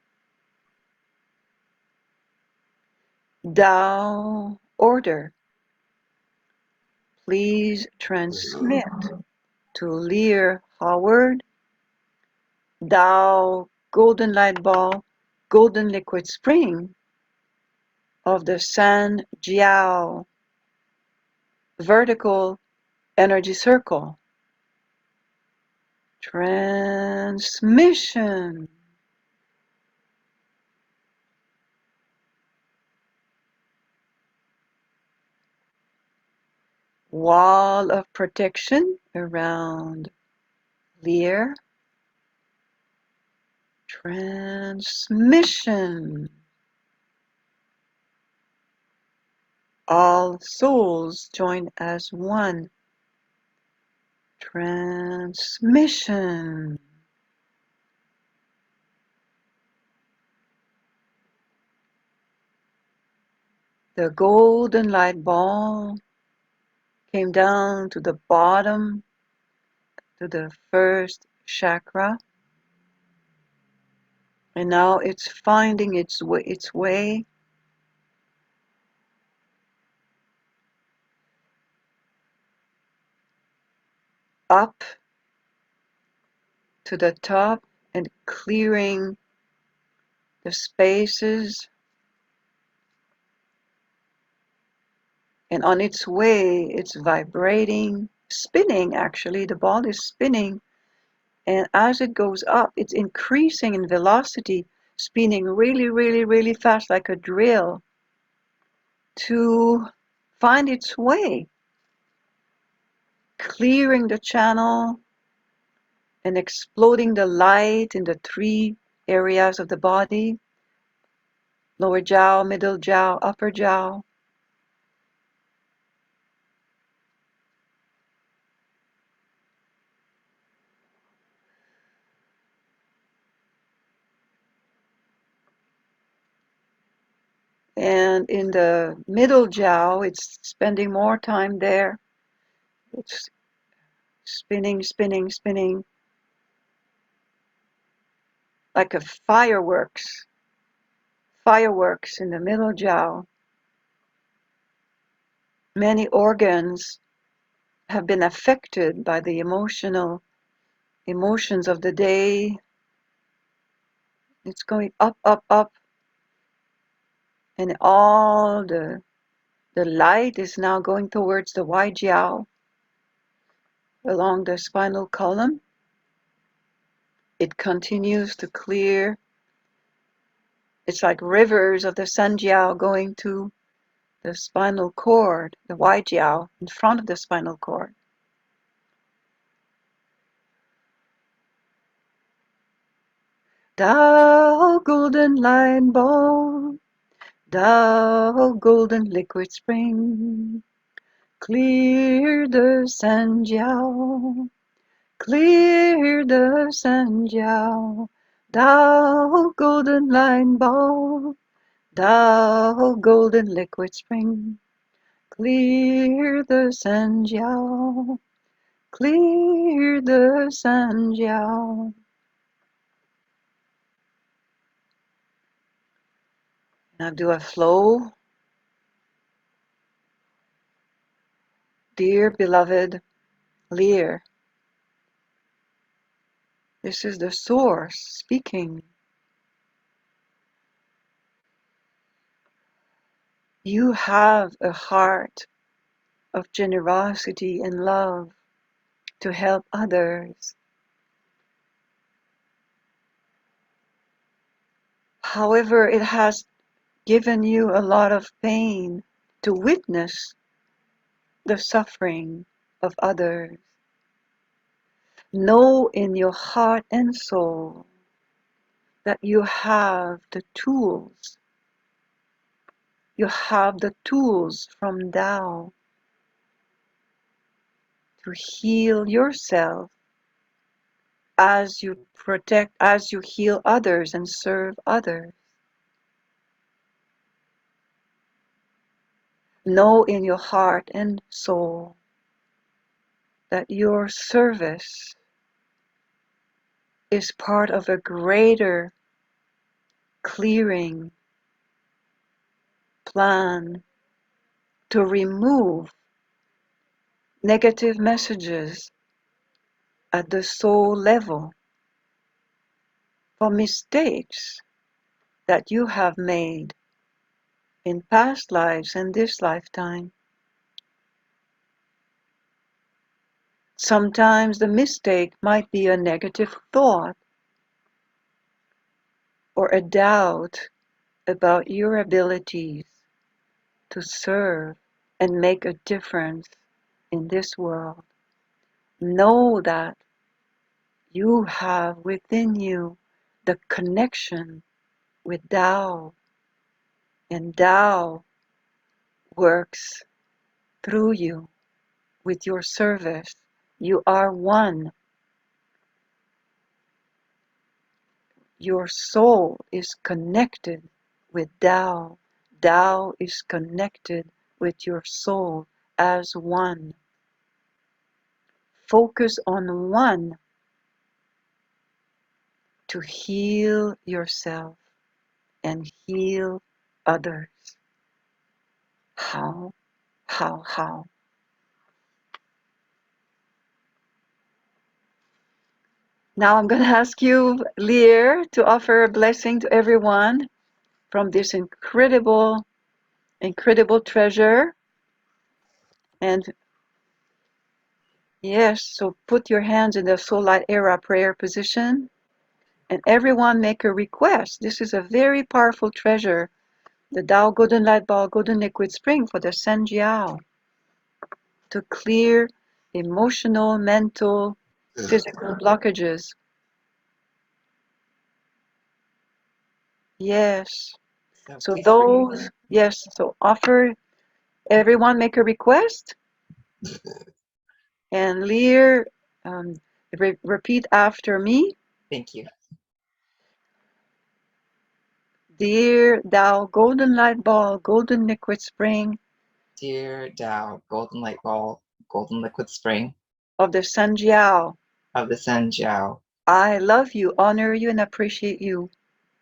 Dao Order. Please transmit to Lear Howard, Dao Golden Light Ball, Golden Liquid Spring of the San Jiao Vertical Energy Circle. Transmission. Wall of protection around Lear. Transmission. All souls join as one. Transmission. The golden light ball came down to the bottom, to the first chakra, and now it's finding its way up to the top and clearing the spaces. And on its way, it's vibrating, spinning actually. The ball is spinning. And as it goes up, it's increasing in velocity, spinning really, really, really fast like a drill to find its way, clearing the channel and exploding the light in the three areas of the body: lower jaw, middle jaw, upper jaw. And in the middle jaw, it's spending more time there. It's spinning, spinning, spinning like a fireworks in the middle jaw. Many organs have been affected by the emotions of the day. It's going up, up, up, and all the The light is now going towards the Waijiao along the spinal column. It continues to clear. It's like rivers of the Sanjiao going to the spinal cord, the Waijiao, in front of the spinal cord. Thou golden light ball, thou golden liquid spring, clear the Sanjiao, clear the Sanjiao, thou golden light ball, thou golden liquid spring, clear the Sanjiao, clear the Sanjiao. Now do a flow. Dear beloved Lear, this is the source speaking. You have a heart of generosity and love to help others. However, it has given you a lot of pain to witness the suffering of others. Know in your heart and soul that you have the tools. You have the tools from Tao to heal yourself as you protect, as you heal others and serve others. Know in your heart and soul that your service is part of a greater clearing plan to remove negative messages at the soul level for mistakes that you have made in past lives and this lifetime. Sometimes the mistake might be a negative thought or a doubt about your abilities to serve and make a difference in this world. Know that you have within you the connection with Tao, and Tao works through you with your service. You are one. Your soul is connected with Tao. Tao is connected with your soul as one. Focus on one to heal yourself and heal others. How? How? Now I'm going to ask you, Lear, to offer a blessing to everyone from this incredible treasure. And yes, so put your hands in the Soul Light Era prayer position, and everyone make a request. This is a very powerful treasure, the Tao Golden Light Ball Golden Liquid Spring for the Sanjiao, to clear emotional, mental, physical blockages. Yes. So those, yes, so offer, everyone make a request, and Lear, repeat after me. Thank you. Dear Tao Golden Light Ball Golden Liquid Spring Dear Tao, golden light ball, golden liquid spring of the Sanjiao, of the Sanjiao, I love you, honor you, and appreciate you.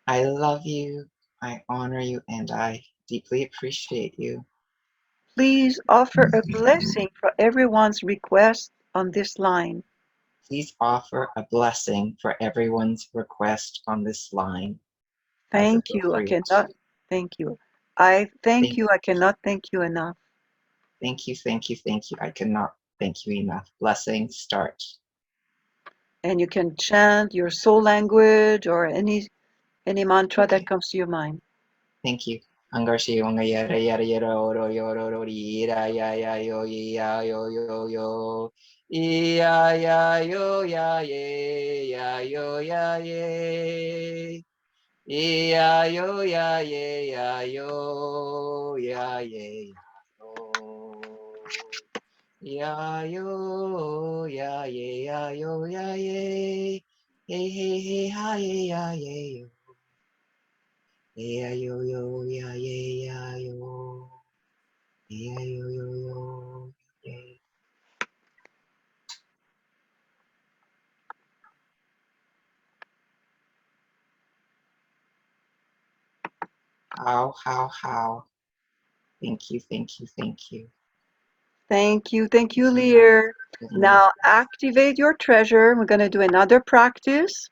I love you, I honor you, and I deeply appreciate you. Please offer a blessing for everyone's request on this line. Please offer a blessing for everyone's request on this line. Thank you. I cannot thank you. I thank you. I cannot thank you enough. Thank you, thank you, thank you. I cannot thank you enough. Blessings, start. And you can chant your soul language or any mantra Okay. that comes to your mind. Thank you. Angarshi wanga yara yara yara oro yoro rori ira ya ya yo ya yo yo yo. Ya ya yo ya ye ya yo ya ye. Ya yo ya ye ya yo ya ye ya yo. Ya yo ya ye ya yo ya ye. Hey hey hey ha ye ya ye yo. Yeah yo yo yeah yeah yo yeah yo yo yo yeah. How. Thank you, thank you, thank you. Thank you, Lear. Now activate your treasure. We're going to do another practice.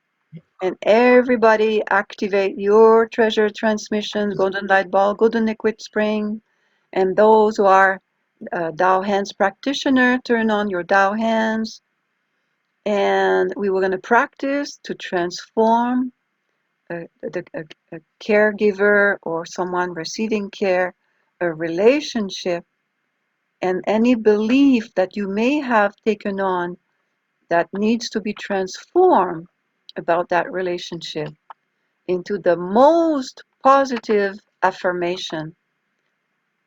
And everybody activate your treasure transmissions, golden light ball, golden liquid spring. And those who are Tao hands practitioner, turn on your Tao hands. And we were going to practice to transform a caregiver or someone receiving care, a relationship, and any belief that you may have taken on that needs to be transformed about that relationship into the most positive affirmation.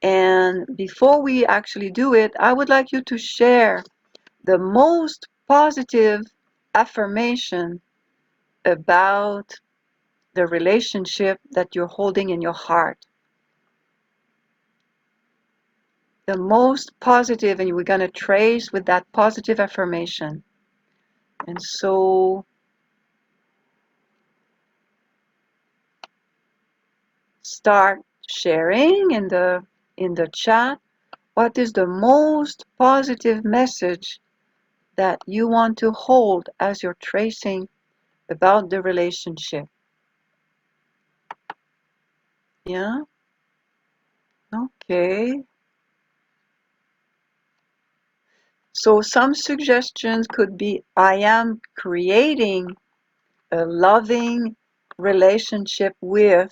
And before we actually do it, I would like you to share the most positive affirmation about the relationship that you're holding in your heart. The most positive, and we're going to trace with that positive affirmation. And so start sharing in the chat what is the most positive message that you want to hold as you're tracing about the relationship. Yeah? Okay. So some suggestions could be I am creating a loving relationship with,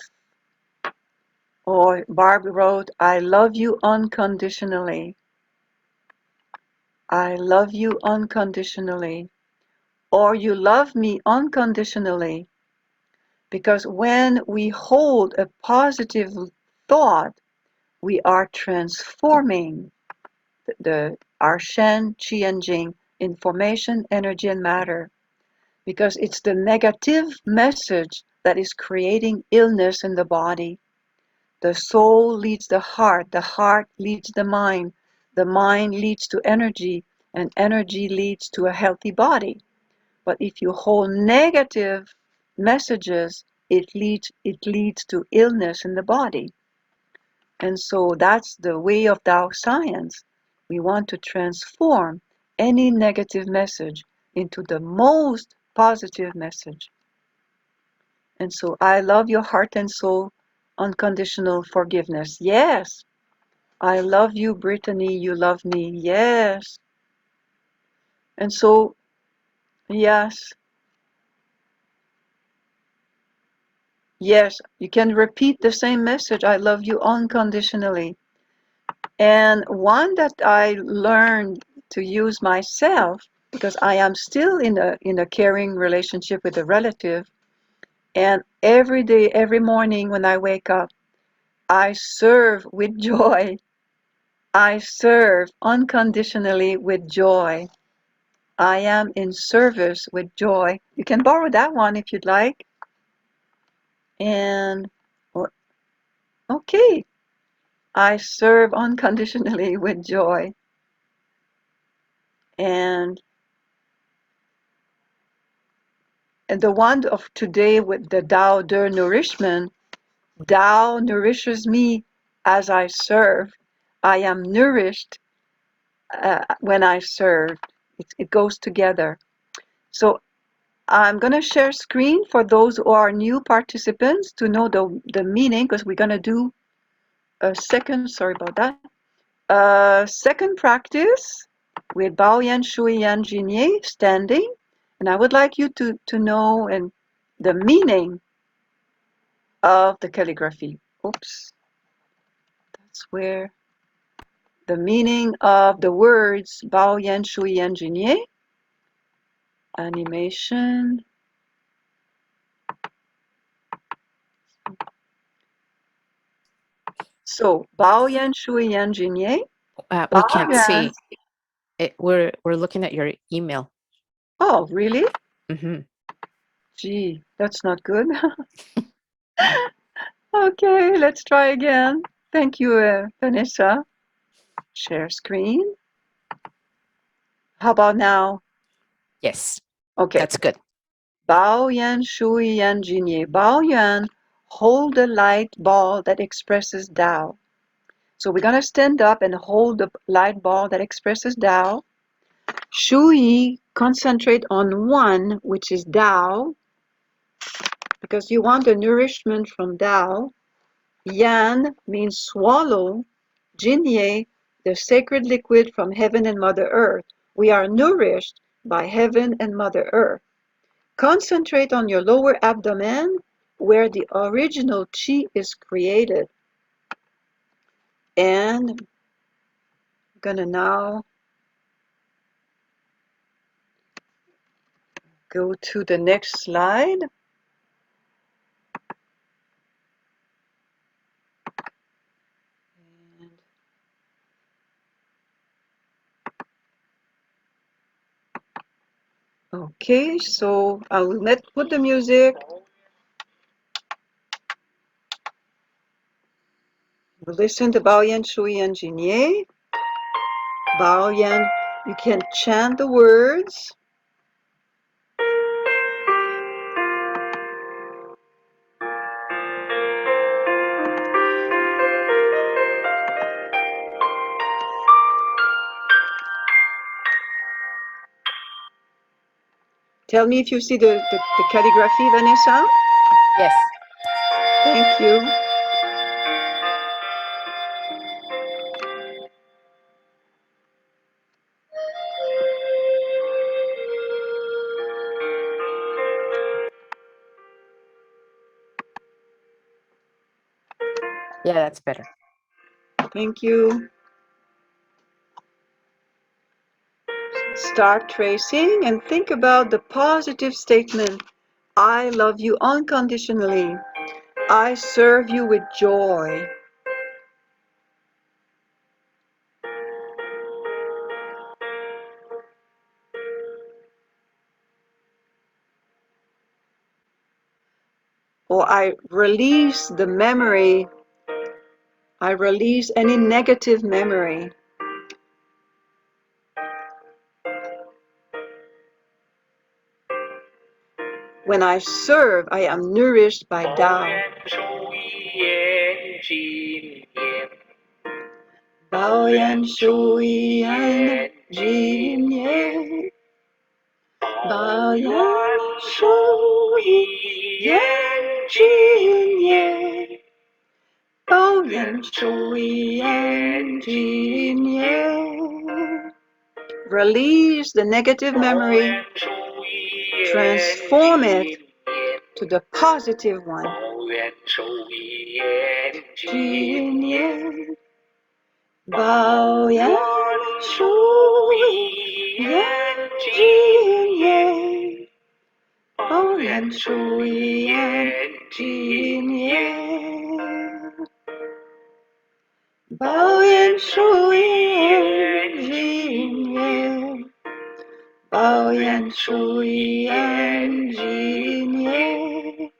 or Barb wrote, I love you unconditionally. I love you unconditionally. Or you love me unconditionally. Because when we hold a positive thought, we are transforming our Shen, Qi, and Jing, information, energy, and matter. Because it's the negative message that is creating illness in the body. The soul leads the heart leads the mind leads to energy, and energy leads to a healthy body. But if you hold negative messages, it leads to illness in the body. And so that's the way of Tao science. We want to transform any negative message into the most positive message. And so I love your heart and soul, unconditional forgiveness. Yes. I love you, Brittany. You love me. Yes. And so, yes. Yes, you can repeat the same message. I love you unconditionally. And one that I learned to use myself, because I am still in a caring relationship with a relative, and every day, every morning when I wake up, I serve with joy. I serve unconditionally with joy. I am in service with joy. You can borrow that one if you'd like. And okay, I serve unconditionally with joy. And the one of today with the Tao de nourishment, Tao nourishes me as I serve. I am nourished when I serve. It goes together. So I'm going to share screen for those who are new participants to know the meaning, because we're going to do a second, sorry about that. Second practice with Bao Yan Shui Yan Jin Ye, standing. And I would like you to know and the meaning of the calligraphy. Oops. That's where the meaning of the words Bao Yan Shui Yan Jin Ye. Animation. So Bao Yan Shui Yan Jin Ye. We can't Yan. see it. We're looking at your email. Oh, really? Mm-hmm. Gee, that's not good. Okay, let's try again. Thank you, Vanessa. Share screen. How about now? Yes, Okay. that's good. Bao Yan Shui Yan Jin Ye. Bao Yan, hold the light ball that expresses Tao. So we're going to stand up and hold the light ball that expresses Tao. Shui, concentrate on one, which is Tao, because you want the nourishment from Tao. Yan means swallow. Jin Ye, the sacred liquid from heaven and Mother Earth. We are nourished by heaven and Mother Earth. Concentrate on your lower abdomen where the original chi is created. And I'm gonna now go to the next slide. Okay, so I will put the music. We'll listen to Bao Yan Shui Yan Jin Ye. Bao Yan, you can chant the words. Tell me if you see the calligraphy, Vanessa. Yes. Thank you. Yeah, that's better. Thank you. Start tracing and think about the positive statement. I love you unconditionally. I serve you with joy. Or I release the memory. I release any negative memory. When I serve, I am nourished by Tao. Bao Yan Shui Yan Jin Ye. Bao Yan Shui Yan Jin Ye. Bao Yan Shui Yan Jin Ye. Release the negative memory. Transform it to the positive one. Jin Ye. Bao Yan Shui Yan Jin Ye. Bao Yan Shui Yan Jin Ye. Bao Yan Shui Yan Jin Ye. Bao Yan Shui Yan Jin Ye.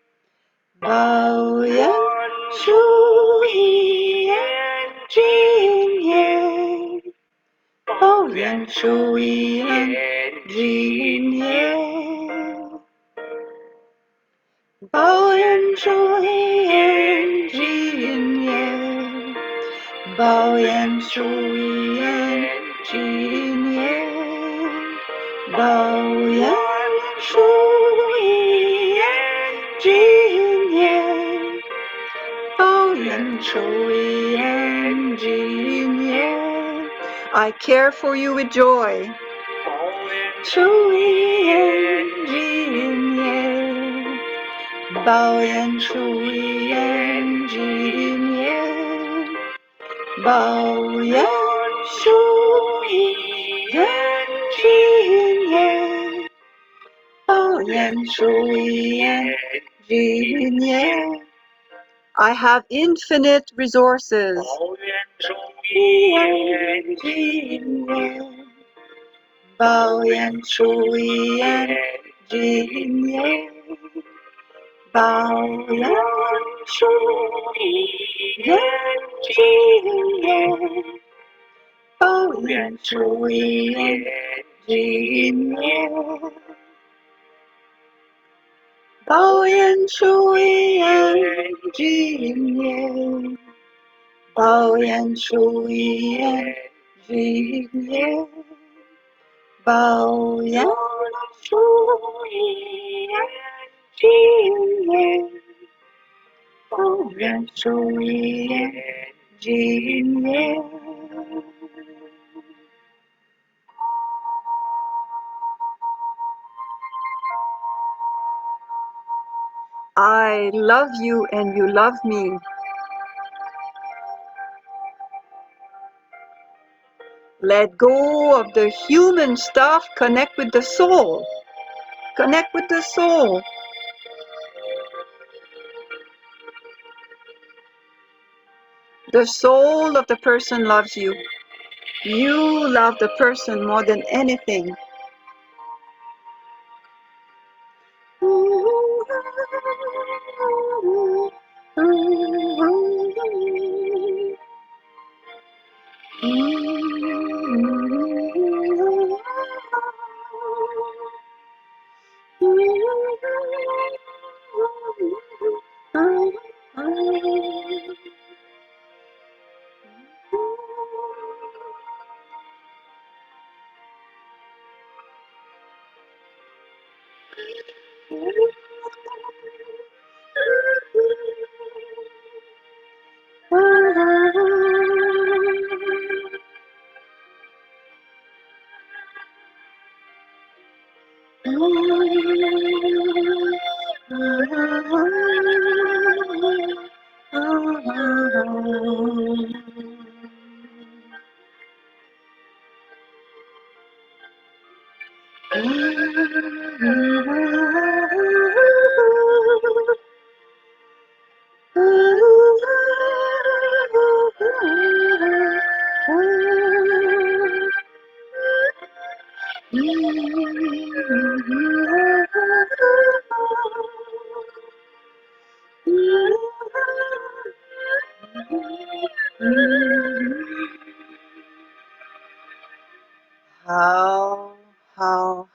Bao Yan Shui Yan Jin Ye. Bao Yan Shui Yan Jin Ye. Bao Yan Shui Yan Jin Ye. Bao Yan Shui Yan Jin Ye. Bao Yan Shui Yan Jin Ye. Bao Yan Shui Yan Jin Ye. I care for you with joy. Chui en jin ye. Bao yan chui en jin ye. Bao yan chui en jin ye. Bao yan chui en jin ye. I have infinite resources. Bao yan chui en jin ye. Bao yan chui en jin ye. Bao yan chui en jin ye. Bao yan chui en jin ye. Bao yan chui en jin ye. Bao yan chui en jin ye. Bao yan chui en jin ye. I love you and you love me. Let go of the human stuff, connect with the soul. Connect with the soul. The soul of the person loves you. You love the person more than anything.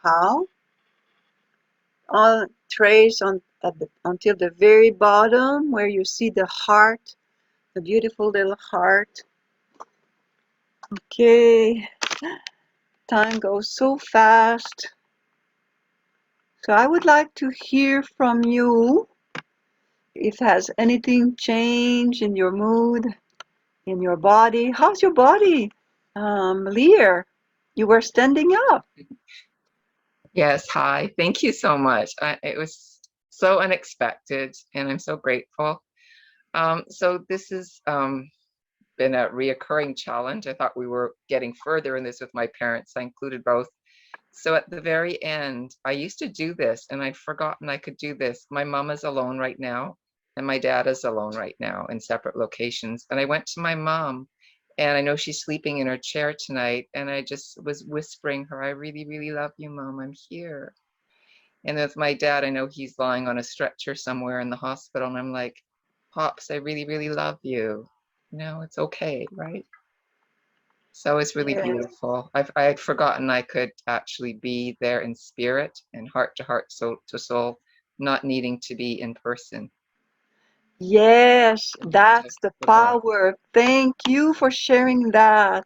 How? All trace on until the very bottom where you see the heart, the beautiful little heart. Okay, time goes so fast. So I would like to hear from you if has anything changed in your mood, in your body. How's your body? Lear, you were standing up. Yes, hi. Thank you so much. It was so unexpected, and I'm so grateful. So this has been a reoccurring challenge. I thought we were getting further in this with my parents. I included both. So at the very end, I used to do this, and I'd forgotten I could do this. My mom is alone right now, and my dad is alone right now in separate locations. And I went to my mom, and I know she's sleeping in her chair tonight, and I just was whispering her, I really, really love you, Mom. I'm here. And with my dad, I know he's lying on a stretcher somewhere in the hospital, and I'm like, Pops, I really, really love you. No, it's okay, right? So it's really Yeah. beautiful. I had forgotten I could actually be there in spirit and heart to heart, soul to soul, not needing to be in person. Yes, I that's the forgot. power. Thank you for sharing that.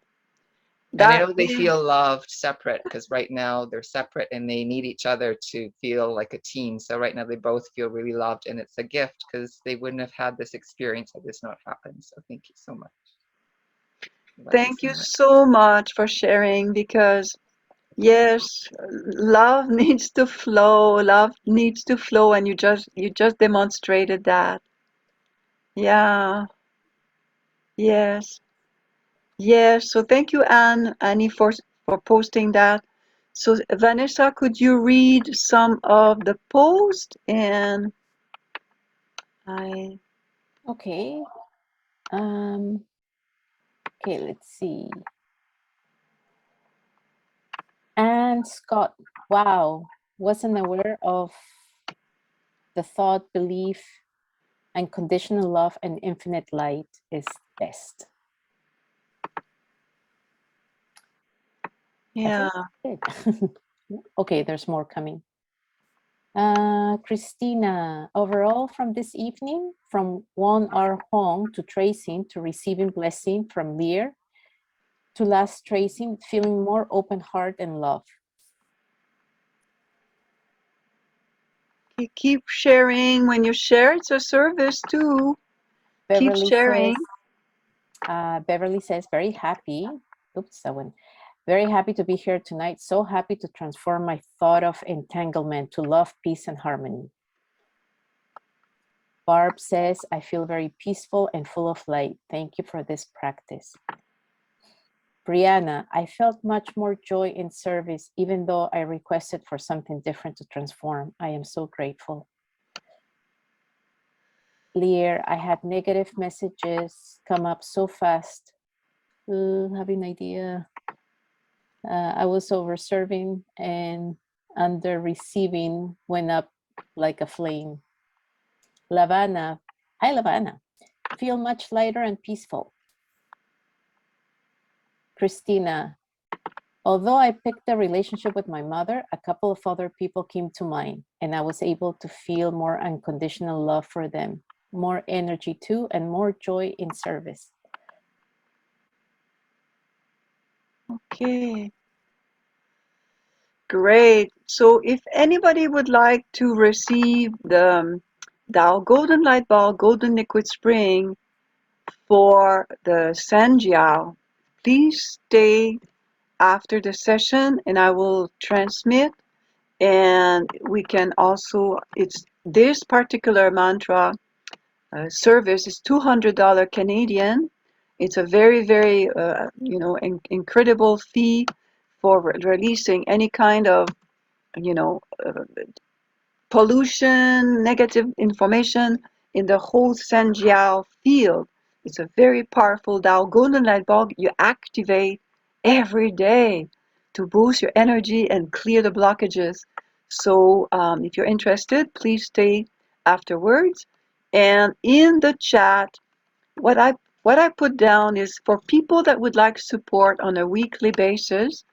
And I That know they is, feel loved separate because right now they're separate and they need each other to feel like a team. So right now they both feel really loved, and it's a gift because they wouldn't have had this experience had this not happened. So thank you so much. Love you Thank so you much. so much for sharing because yes, love needs to flow. Love needs to flow, and you just demonstrated that. Yeah. Yes. Yes. So thank you, Annie, for posting that. So Vanessa, could you read some of the post? And I Okay. Um, okay, let's see. And Scott, wow, wasn't aware of the thought, belief, unconditional love and infinite light is best. I yeah. think that's it. Okay, there's more coming. Christina, overall from this evening, from 1 hour home to tracing to receiving blessing from Lear to last tracing, feeling more open heart and love. You keep sharing. When you share, it's a service too. Keep Beverly sharing. says, Beverly says, very happy. Oops, that one. Very happy to be here tonight. So happy to transform my thought of entanglement to love, peace, and harmony. Barb says, I feel very peaceful and full of light. Thank you for this practice. Brianna, I felt much more joy in service, even though I requested for something different to transform. I am so grateful. Lear, I had negative messages come up so fast. Have an idea. I was over serving and under receiving went up like a flame. Lavana, hi Lavana, feel much lighter and peaceful. Christina, although I picked a relationship with my mother, a couple of other people came to mind, and I was able to feel more unconditional love for them, more energy too, and more joy in service. Okay. Great. So if anybody would like to receive the Tao Golden Light Ball Golden Liquid Spring for the Sanjiao, please stay after the session and I will transmit. And we can also, it's this particular mantra service is $200 Canadian. It's a very, very, incredible fee for releasing any kind of, you know, pollution, negative information in the whole Sanjiao field. It's a very powerful Tao golden light bulb you activate every day to boost your energy and clear the blockages. So if you're interested, please stay afterwards. And in the chat, what I what I put down is for people that would like support on a weekly basis.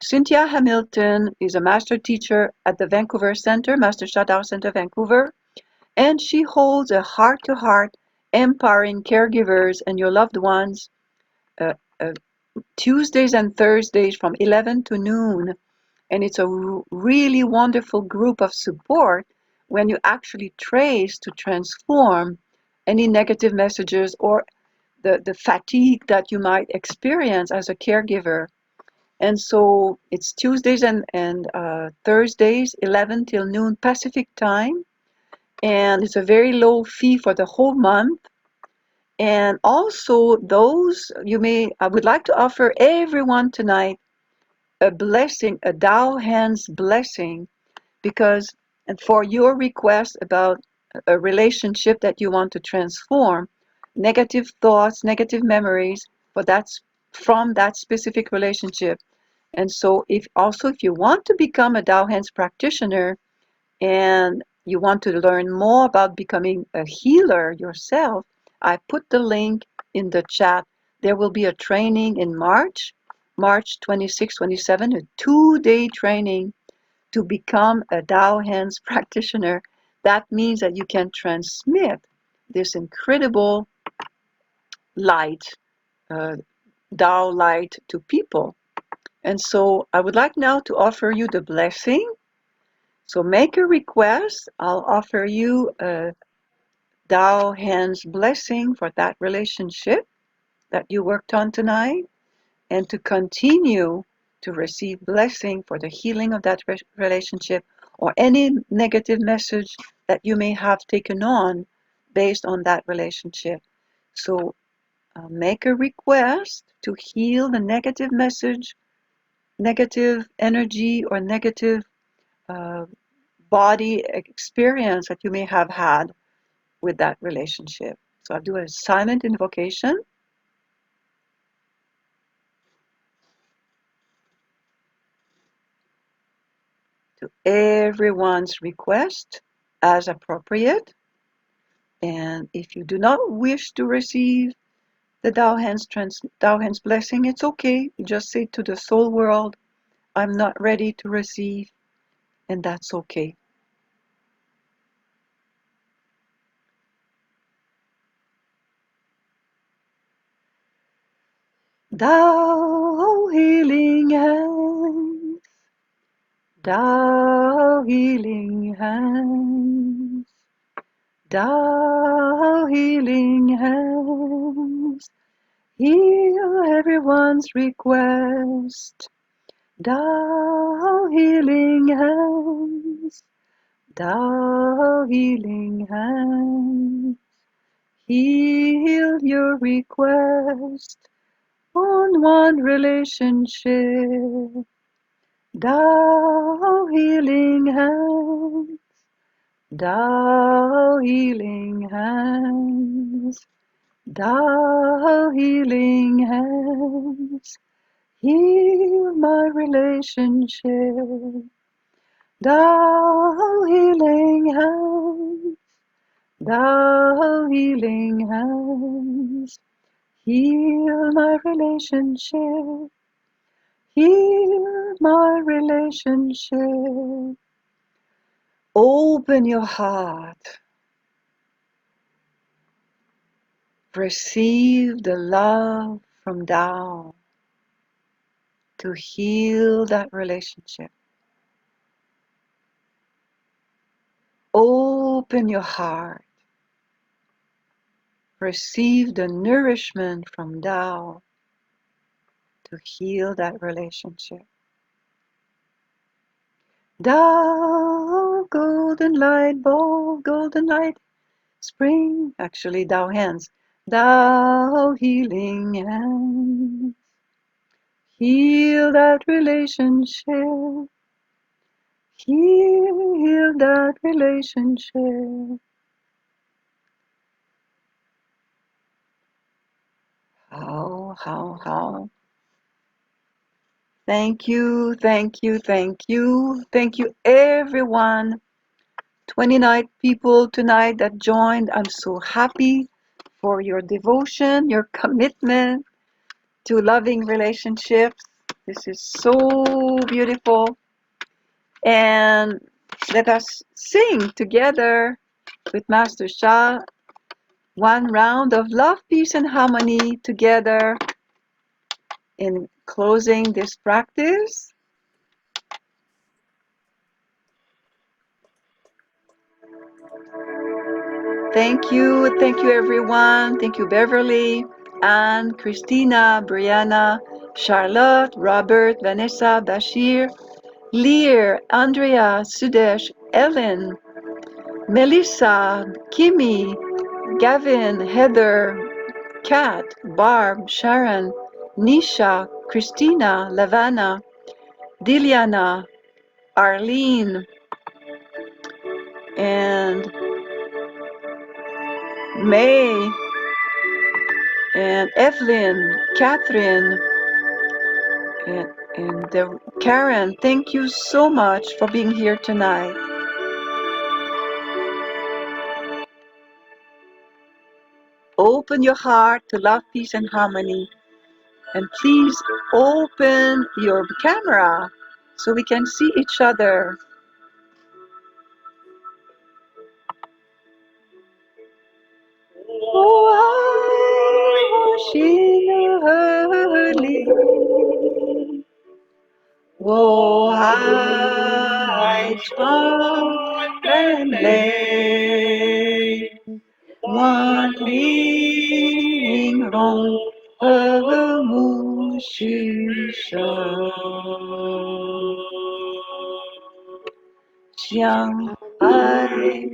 Cynthia Hamilton is a master teacher at the Vancouver Center, Master Shadow Center, Vancouver, and she holds a heart-to-heart empowering caregivers and your loved ones uh, uh, Tuesdays and Thursdays from 11 to noon. And it's a really wonderful group of support when you actually trace to transform any negative messages or the fatigue that you might experience as a caregiver. And so it's Tuesdays and Thursdays, 11 till noon Pacific time. And it's a very low fee for the whole month. And also, I would like to offer everyone tonight a blessing, a Tao Hands blessing, because, and for your request about a relationship that you want to transform, negative thoughts, negative memories, but that's from that specific relationship. And so if you want to become a Tao Hands practitioner and you want to learn more about becoming a healer yourself, I put the link in the chat. There will be a training in March 26, 27, a 2-day training to become a Tao Hands practitioner. That means that you can transmit this incredible light, uh, Tao light to people. And so I would like now to offer you the blessing. So make a request. I'll offer you a Tao Hands blessing for that relationship that you worked on tonight and to continue to receive blessing for the healing of that relationship or any negative message that you may have taken on based on that relationship. So make a request to heal the negative message, negative energy, or negative uh, body experience that you may have had with that relationship. So I'll do a silent invocation. To everyone's request as appropriate. And if you do not wish to receive the Tao Hands blessing, it's okay. You just say to the soul world, I'm not ready to receive, and that's okay. Tao healing hands, Tao healing hands, Tao healing hands. Heal everyone's request. Tao healing hands. Tao healing hands. Heal your request on one relationship. Tao healing hands. Tao healing hands. Tao healing hands. Heal my relationship. Tao healing hands. Tao healing hands. Heal my relationship. Heal my relationship. Open your heart. Receive the love from Tao to heal that relationship. Open your heart. Receive the nourishment from Tao to heal that relationship. Tao, golden light ball, golden light spring. Actually, Tao hands. Tao healing hands. Heal that relationship. Heal that relationship. How. Thank you, thank you, thank you. Thank you, everyone. 29 people tonight that joined. I'm so happy for your devotion, your commitment to loving relationships. This is so beautiful. And let us sing together with Master Sha one round of love, peace, and harmony together in closing this practice. Thank you everyone. Thank you, Beverly, Anne, Christina, Brianna, Charlotte, Robert, Vanessa, Bashir, Lear, Andrea, Sudesh, Ellen, Melissa, Kimmy, Gavin, Heather, Kat, Barb, Sharon, Nisha, Christina, Lavana, Diliana, Arlene, and May, and Evelyn, Catherine, and Karen. Thank you so much for being here tonight. Open your heart to love, peace, and harmony. And please open your camera so we can see each other. Oh, I was in early. Oh, I trod and lay, wandering wrong 续生，相爱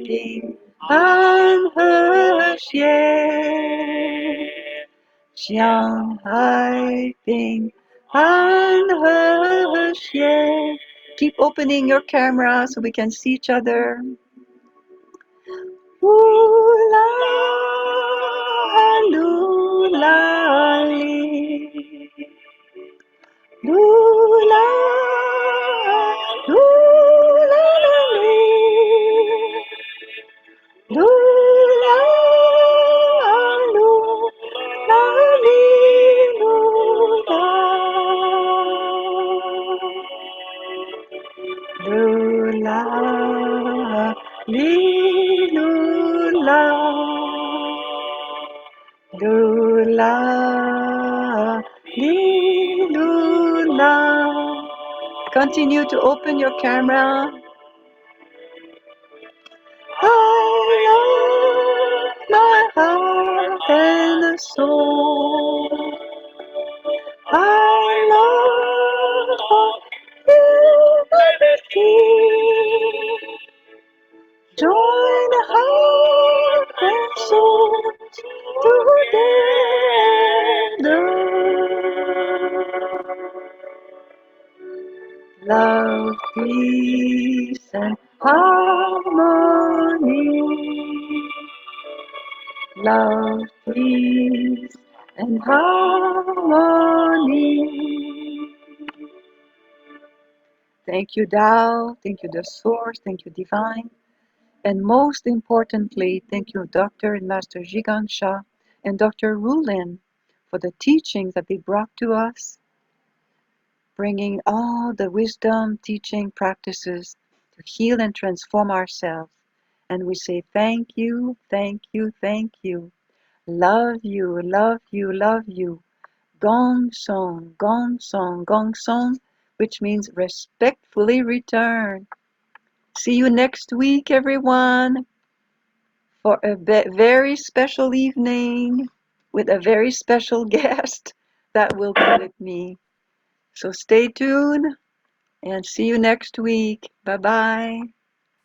平安和谐，相爱平安和谐。Keep opening your camera so we can see each other. Ooh la, loo la lee. Loo la, loo la la lee. Loo la, loo la lee, loo la. Lula, lee, lula, lula, lee, lula. Continue to open your camera. I love my heart and soul. I love humanity. Join heart and soul together. Love, peace, and harmony. Love, peace, and harmony. Thank you, Tao. Thank you, the Source. Thank you, Divine. And most importantly, thank you, Dr. and Master Zhigang Sha and Dr. Rulin, for the teachings that they brought to us, bringing all the wisdom, teaching, practices to heal and transform ourselves. And we say thank you, thank you, thank you. Love you, love you, love you. Gong song, gong song, gong song, which means respectfully return. See you next week, everyone, for a very special evening with a very special guest that will be with me. So stay tuned and see you next week. Bye-bye.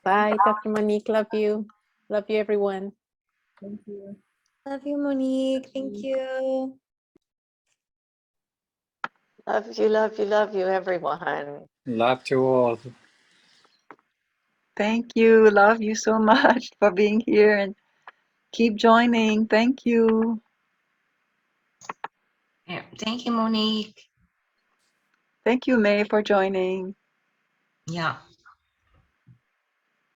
Bye, Dr. Monique. Love you. Love you, everyone. Thank you. Love you, Monique. Thank you. Love you, love you, love you, everyone. Love to all. Thank you. Love you so much for being here and keep joining. Thank you. Yeah. Thank you, Monique. Thank you, May, for joining. Yeah.